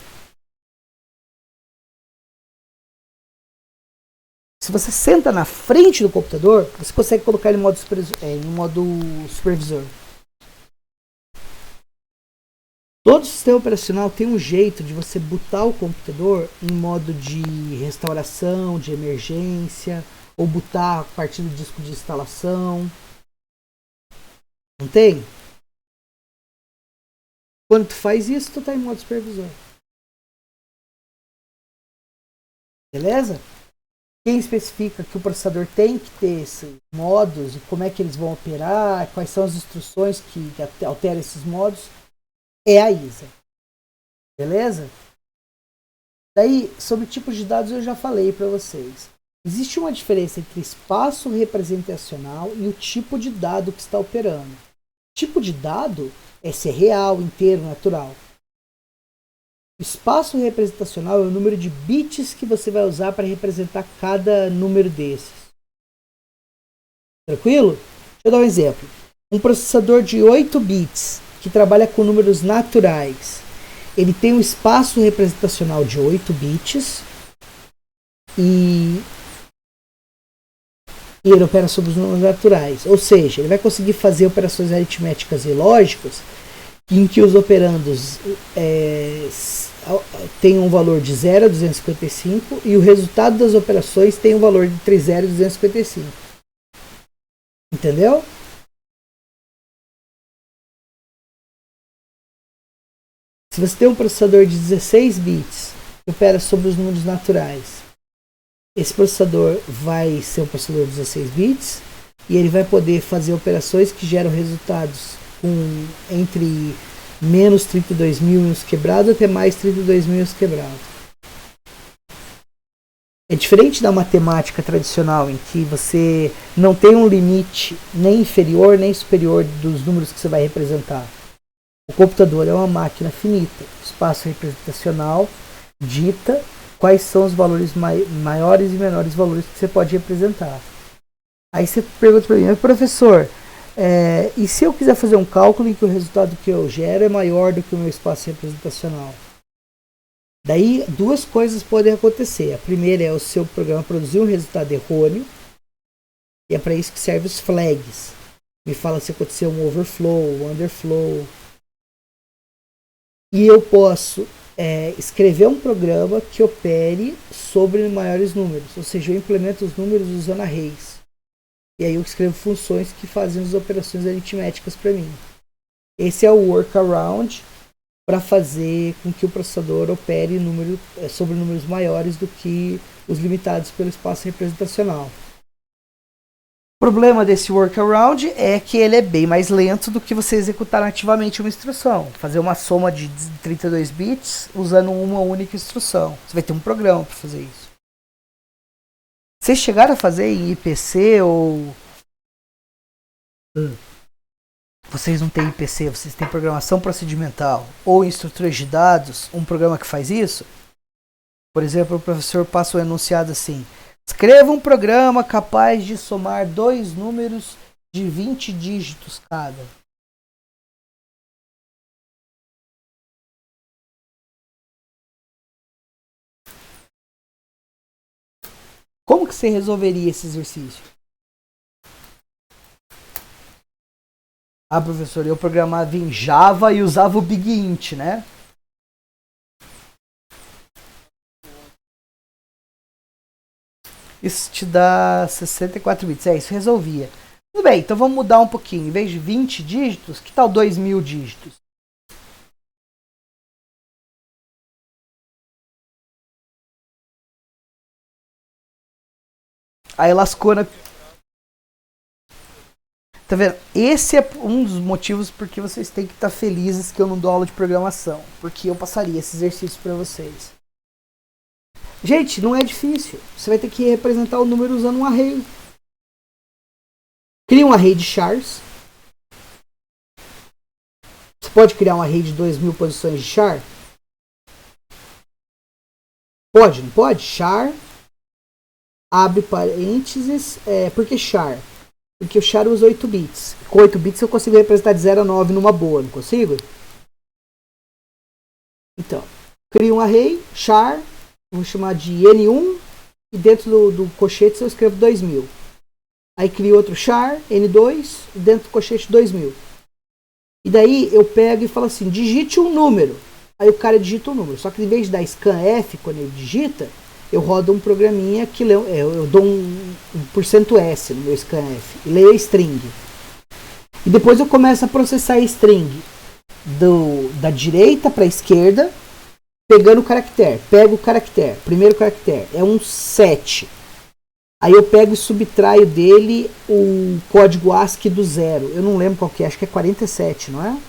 Se você senta na frente do computador, você consegue colocar ele em modo supervisor. Todo sistema operacional tem um jeito de você botar o computador em modo de restauração, de emergência, ou botar a partir do disco de instalação. Não tem? Quando tu faz isso, tu está em modo supervisor. Beleza? Quem especifica que o processador tem que ter esses modos e como é que eles vão operar, quais são as instruções que alteram esses modos, é a ISA. Beleza? Daí, sobre tipos de dados eu já falei para vocês. Existe uma diferença entre espaço representacional e o tipo de dado que está operando. Tipo de dado é se é real, inteiro, natural. Espaço representacional é o número de bits que você vai usar para representar cada número desses. Tranquilo? Deixa eu dar um exemplo. Um processador de 8 bits que trabalha com números naturais. Ele tem um espaço representacional de 8 bits e ele opera sobre os números naturais. Ou seja, ele vai conseguir fazer operações aritméticas e lógicas em que os operandos tem um valor de 0 a 255 e o resultado das operações tem um valor entre 0 e 255. Entendeu? Se você tem um processador de 16 bits que opera sobre os números naturais, esse processador vai ser um processador de 16 bits e ele vai poder fazer operações que geram resultados entre menos 32 mil e uns quebrados até mais 32 mil e uns quebrados. É diferente da matemática tradicional, em que você não tem um limite nem inferior nem superior dos números que você vai representar. O computador é uma máquina finita. O espaço representacional dita quais são os valores maiores e menores valores que você pode representar. Aí você pergunta para mim, professor, e se eu quiser fazer um cálculo em que o resultado que eu gero é maior do que o meu espaço representacional? Daí duas coisas podem acontecer. A primeira é o seu programa produzir um resultado errôneo, e é para isso que servem os flags. Me fala se aconteceu um overflow, um underflow. E eu posso escrever um programa que opere sobre maiores números, ou seja, eu implemento os números usando arrays. E aí eu escrevo funções que fazem as operações aritméticas para mim. Esse é o workaround para fazer com que o processador opere sobre números maiores do que os limitados pelo espaço representacional. O problema desse workaround é que ele é bem mais lento do que você executar nativamente uma instrução. Fazer uma soma de 32 bits usando uma única instrução. Você vai ter um programa para fazer isso. Vocês chegaram a fazer em IPC ou... Vocês não têm IPC, vocês têm programação procedimental ou em estruturas de dados, um programa que faz isso? Por exemplo, o professor passa um enunciado assim: escreva um programa capaz de somar dois números de 20 dígitos cada. Como que você resolveria esse exercício? Ah, professor, eu programava em Java e usava o Big Int, né? Isso te dá 64 bits. Isso resolvia. Tudo bem, então vamos mudar um pouquinho. Em vez de 20 dígitos, que tal 2000 dígitos? Aí lascou na... Tá vendo? Esse é um dos motivos porque vocês têm que estar felizes que eu não dou aula de programação. Porque eu passaria esse exercício para vocês. Gente, não é difícil. Você vai ter que representar o número usando um array. Cria um array de chars. Você pode criar um array de 2000 posições de char? Pode, não pode? Char, abre parênteses. Por que char? Porque o char usa 8 bits. Com 8 bits eu consigo representar de 0 a 9 numa boa, não consigo? Então, cria um array, char, vou chamar de N1, e dentro do colchete eu escrevo 2000. Aí crio outro char, N2, e dentro do colchete 2000. E daí eu pego e falo assim, digite um número. Aí o cara digita um número. Só que em vez de dar scanf quando ele digita, eu rodo um programinha que eu dou um %S no meu scanf e leio a string. E depois eu começo a processar a string da direita para a esquerda, pegando o caractere. Pego o caractere, primeiro caractere, é um 7. Aí eu pego e subtraio dele o código ASCII do 0. Eu não lembro qual que é, acho que é 47, não é?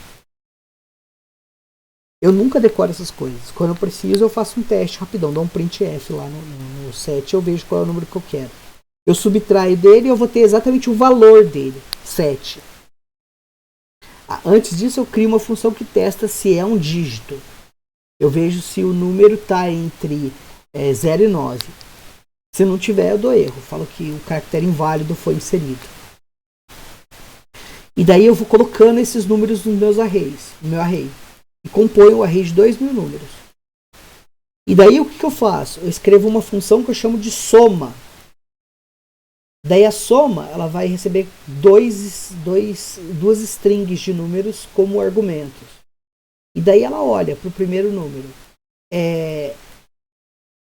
Eu nunca decoro essas coisas. Quando eu preciso, eu faço um teste rapidão, dou um printf lá no 7, eu vejo qual é o número que eu quero. Eu subtraio dele e eu vou ter exatamente o valor dele, 7. Antes disso, eu crio uma função que testa se é um dígito. Eu vejo se o número está entre 0 e 9. Se não tiver, eu dou erro. Falo que o caractere inválido foi inserido. E daí eu vou colocando esses números nos meus arrays, no meu array. E componho o array de 2000 números. E daí o que eu faço? Eu escrevo uma função que eu chamo de soma. Daí a soma ela vai receber duas strings de números como argumentos. E daí ela olha para o primeiro número.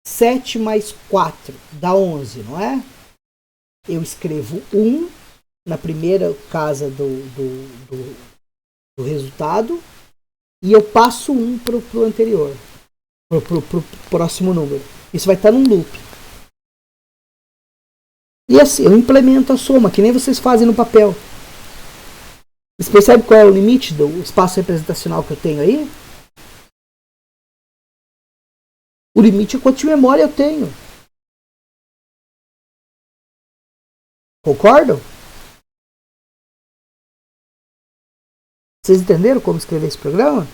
7 mais 4 dá 11, não é? Eu escrevo 1 na primeira casa do resultado e eu passo 1 para o anterior, para o próximo número. Isso vai estar num loop. E assim, eu implemento a soma, que nem vocês fazem no papel. Você percebe qual é o limite do espaço representacional que eu tenho aí? O limite é quanto de memória eu tenho. Concordam? Vocês entenderam como escrever esse programa?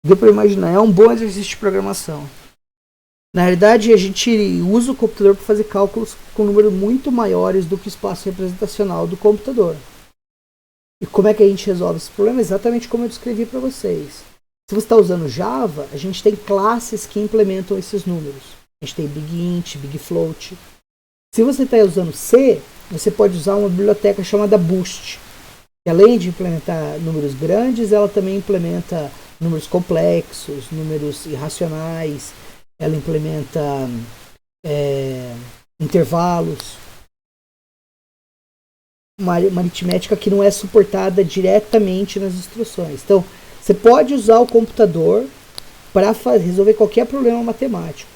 Deu para imaginar, é um bom exercício de programação. Na realidade, a gente usa o computador para fazer cálculos com números muito maiores do que o espaço representacional do computador. E como é que a gente resolve esse problema? Exatamente como eu descrevi para vocês. Se você está usando Java, a gente tem classes que implementam esses números. A gente tem Big Int, Big Float. Se você está usando C, você pode usar uma biblioteca chamada Boost. Que além de implementar números grandes, ela também implementa números complexos, números irracionais. Ela implementa intervalos. Uma aritmética que não é suportada diretamente nas instruções. Então, você pode usar o computador para resolver qualquer problema matemático.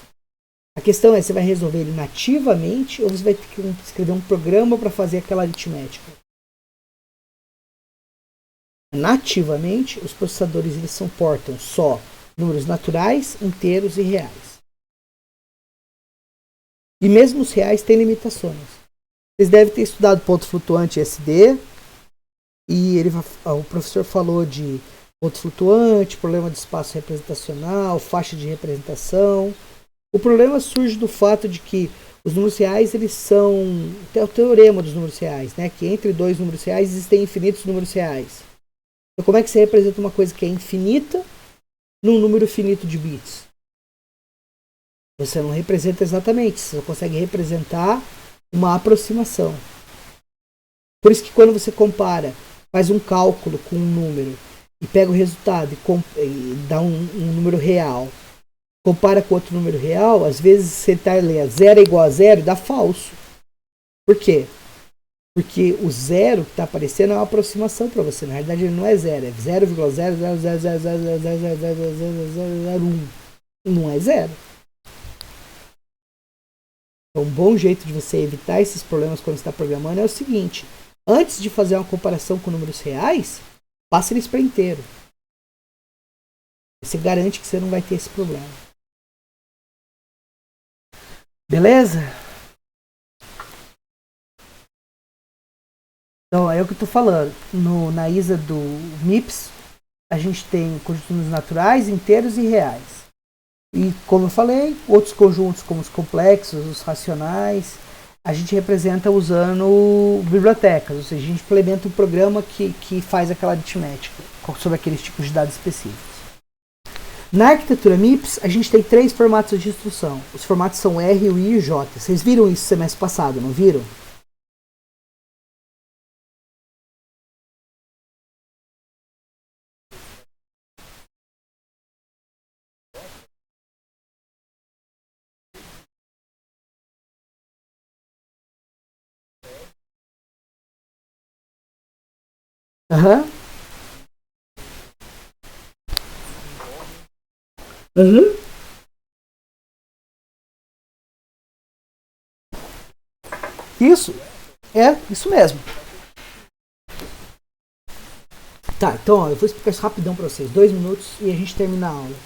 A questão é, você vai resolver ele nativamente ou você vai ter que escrever um programa para fazer aquela aritmética? Nativamente, os processadores eles suportam só números naturais, inteiros e reais. E mesmo os reais têm limitações. Vocês devem ter estudado ponto flutuante SD, e o professor falou de ponto flutuante, problema de espaço representacional, faixa de representação. O problema surge do fato de que os números reais, eles são... Tem o teorema dos números reais, né? Que entre dois números reais existem infinitos números reais. Então, como é que você representa uma coisa que é infinita num número finito de bits? Você não representa exatamente, você só consegue representar uma aproximação. Por isso que quando você compara, faz um cálculo com um número e pega o resultado e dá um número real, compara com outro número real, às vezes você está lendo 0 é igual a 0 e dá falso. Por quê? Porque o zero que está aparecendo é uma aproximação para você. Na realidade ele não é zero, é 0,00000000001. Não é zero. Então, um bom jeito de você evitar esses problemas quando você está programando é o seguinte: antes de fazer uma comparação com números reais, passa eles para inteiro. Você garante que você não vai ter esse problema. Beleza? Então, é o que eu estou falando. Na ISA do MIPS, a gente tem conjuntos naturais, inteiros e reais. E, como eu falei, outros conjuntos como os complexos, os racionais, a gente representa usando bibliotecas, ou seja, a gente implementa um programa que faz aquela aritmética sobre aqueles tipos de dados específicos. Na arquitetura MIPS, a gente tem 3 formatos de instrução. Os formatos são R, U, I e J. Vocês viram isso semestre passado, não viram? Aham. Uhum. Isso. Isso mesmo. Tá, então ó, eu vou explicar isso rapidão para vocês. 2 minutos e a gente termina a aula.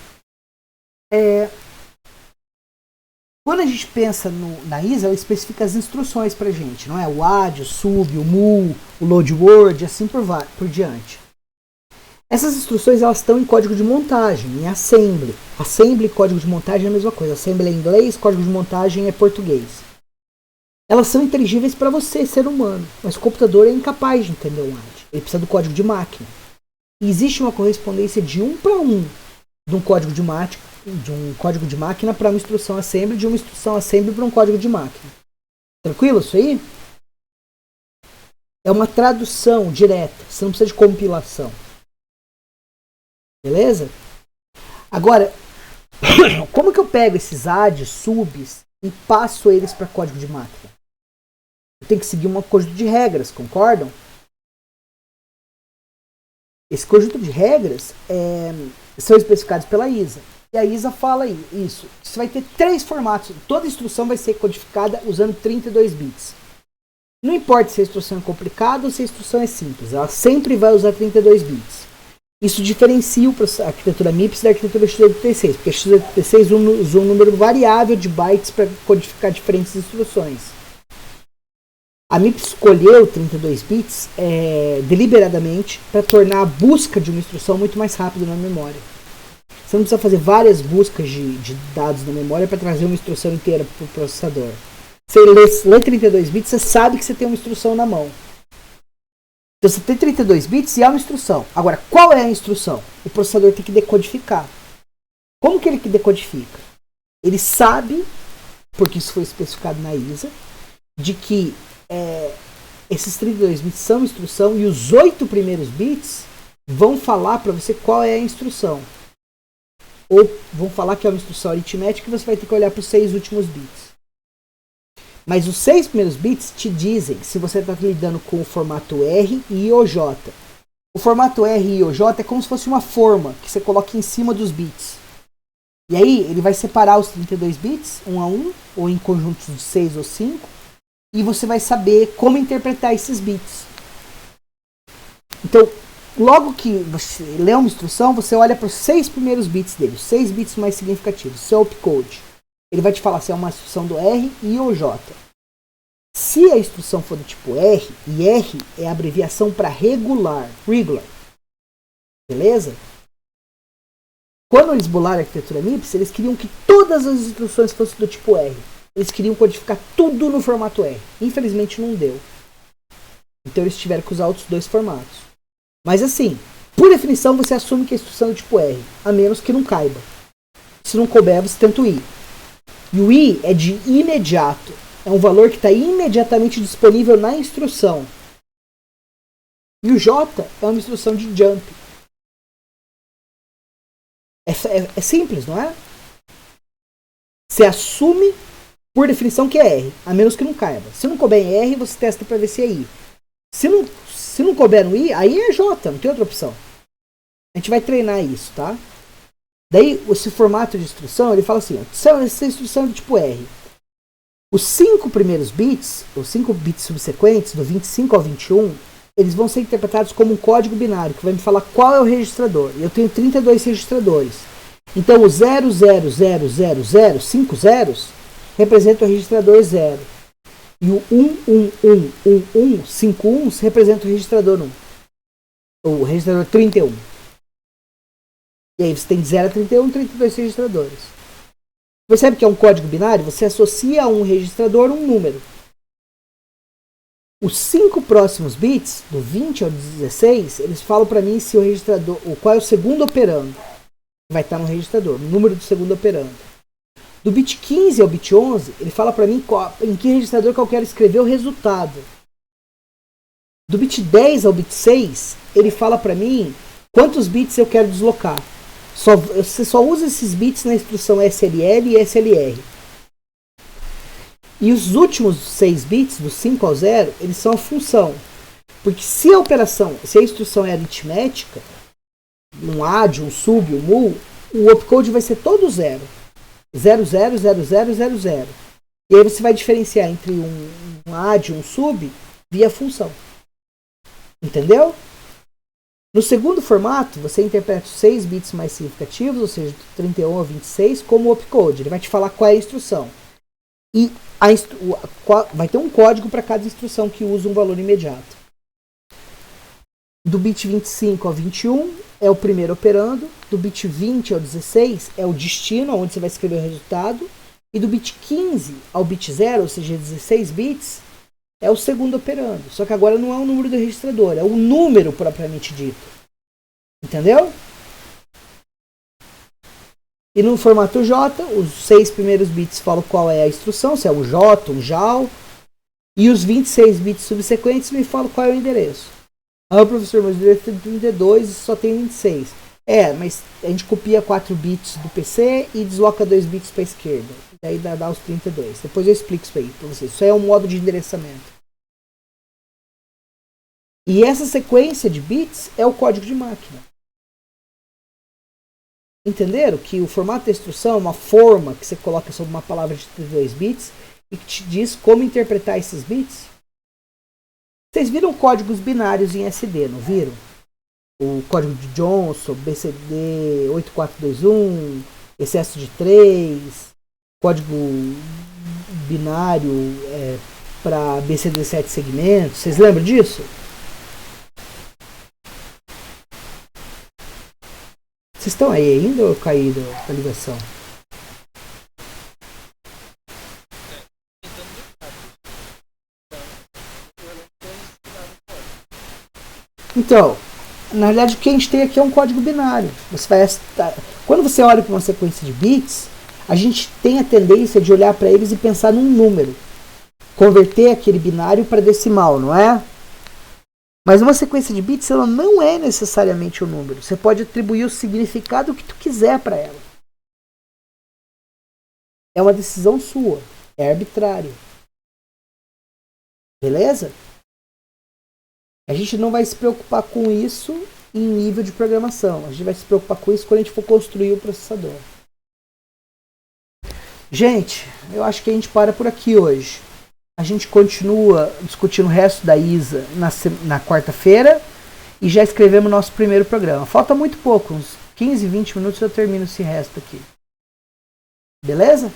Quando a gente pensa na ISA, ela especifica as instruções pra gente, não é? O add, o sub, o mul, o load word, assim por diante. Essas instruções elas estão em código de montagem, em assembly. Assembly e código de montagem é a mesma coisa. Assembly é inglês, código de montagem é português. Elas são inteligíveis para você, ser humano, mas o computador é incapaz de entender o add. Ele precisa do código de máquina. E existe uma correspondência de 1 para 1 de um código de máquina para uma instrução assembly, de uma instrução assembly para um código de máquina. Tranquilo isso aí? É uma tradução direta, você não precisa de compilação. Beleza? Agora, como que eu pego esses adds, subs e passo eles para código de máquina? Eu tenho que seguir um conjunto de regras, concordam? Esse conjunto de regras são especificados pela ISA. E a ISA fala isso. Você vai ter 3 formatos. Toda instrução vai ser codificada usando 32 bits. Não importa se a instrução é complicada ou se a instrução é simples. Ela sempre vai usar 32 bits. Isso diferencia a arquitetura MIPS da arquitetura x86. Porque a x86 usa um número variável de bytes para codificar diferentes instruções. A MIPS escolheu 32 bits deliberadamente para tornar a busca de uma instrução muito mais rápida na memória. Você não precisa fazer várias buscas de dados na memória para trazer uma instrução inteira para o processador. Você lê 32 bits, você sabe que você tem uma instrução na mão. Então você tem 32 bits e há uma instrução. Agora, qual é a instrução? O processador tem que decodificar. Como que ele decodifica? Ele sabe, porque isso foi especificado na ISA, de que esses 32 bits são instrução e os 8 primeiros bits vão falar para você qual é a instrução. Ou vão falar que é uma instrução aritmética e você vai ter que olhar para os 6 últimos bits. Mas os 6 primeiros bits te dizem se você está lidando com o formato R e IOJ. O formato R e IOJ é como se fosse uma forma que você coloca em cima dos bits. E aí ele vai separar os 32 bits, um a um, ou em conjuntos de 6 ou 5, e você vai saber como interpretar esses bits. Então, logo que você lê uma instrução, você olha para os 6 primeiros bits dele, os 6 bits mais significativos, seu opcode. Ele vai te falar se é uma instrução do R e ou J. Se a instrução for do tipo R, e R é a abreviação para regular, beleza? Quando eles bolaram a arquitetura MIPS, eles queriam que todas as instruções fossem do tipo R. Eles queriam codificar tudo no formato R. Infelizmente não deu. Então eles tiveram que usar outros 2 formatos. Mas assim, por definição você assume que a instrução é do tipo R, a menos que não caiba. Se não couber, você tenta o I. E o I é de imediato. É um valor que está imediatamente disponível na instrução. E o J é uma instrução de jump. É simples, não é? Você assume, por definição, que é R, a menos que não caiba. Se não couber em R, você testa para ver se é I. Se não couber no I, aí é J, não tem outra opção. A gente vai treinar isso, tá? Daí, esse formato de instrução, ele fala assim, essa instrução é do tipo R. Os 5 primeiros bits, os 5 bits subsequentes, do 25 ao 21, eles vão ser interpretados como um código binário, que vai me falar qual é o registrador. E eu tenho 32 registradores. Então, o 00000, 5 zeros, representa o registrador 0. E o 11111, 5 uns, representa o registrador 1. O registrador 31. E aí você tem de 0 a 31, 32 registradores. Percebe que é um código binário? Você associa a um registrador um número. Os 5 próximos bits, do 20 ao 16, eles falam para mim se o registrador, qual é o segundo operando. Vai estar no registrador, o número do segundo operando. Do bit 15 ao bit 11, ele fala para mim em que registrador que eu quero escrever o resultado. Do bit 10 ao bit 6, ele fala para mim quantos bits eu quero deslocar. Você só usa esses bits na instrução SLL e SLR. E os últimos 6 bits, do 5 ao 0, eles são a função. Porque se a instrução é aritmética, um add, um sub, um mul, o opcode vai ser todo 0. 0, 0, 0, 0, 0, 0. E aí você vai diferenciar entre um add e um sub via função. Entendeu? No segundo formato, você interpreta os 6 bits mais significativos, ou seja, do 31 ao 26, como opcode. Ele vai te falar qual é a instrução. E vai ter um código para cada instrução que usa um valor imediato. Do bit 25 ao 21 é o primeiro operando. Do bit 20 ao 16 é o destino, onde você vai escrever o resultado. E do bit 15 ao bit 0, ou seja, 16 bits, é o segundo operando. Só que agora não é o número do registrador, é o número propriamente dito. Entendeu? E no formato J, os 6 primeiros bits falam qual é a instrução, se é um J, um JAL. E os 26 bits subsequentes me falam qual é o endereço. Ah, professor, mas o endereço tem 32 e só tem 26. Mas a gente copia 4 bits do PC e desloca 2 bits para a esquerda. Daí dá os 32. Depois eu explico isso aí para vocês. Isso aí é um modo de endereçamento. E essa sequência de bits é o código de máquina. Entenderam que o formato da instrução é uma forma que você coloca sobre uma palavra de 32 bits e que te diz como interpretar esses bits? Vocês viram códigos binários em SD, não viram? O código de Johnson, BCD 8421, excesso de 3, código binário para BCD 7 segmentos. Vocês lembram disso? Vocês estão aí ainda ou eu caí da ligação? Então, na realidade o que a gente tem aqui é um código binário. Quando você olha para uma sequência de bits, a gente tem a tendência de olhar para eles e pensar num número. Converter aquele binário para decimal, não é? Mas uma sequência de bits ela não é necessariamente um número. Você pode atribuir o significado que tu quiser para ela. É uma decisão sua. É arbitrário. Beleza? A gente não vai se preocupar com isso em nível de programação. A gente vai se preocupar com isso quando a gente for construir o processador. Gente, eu acho que a gente para por aqui hoje. A gente continua discutindo o resto da ISA na quarta-feira e já escrevemos nosso primeiro programa. Falta muito pouco, uns 15, 20 minutos eu termino esse resto aqui. Beleza?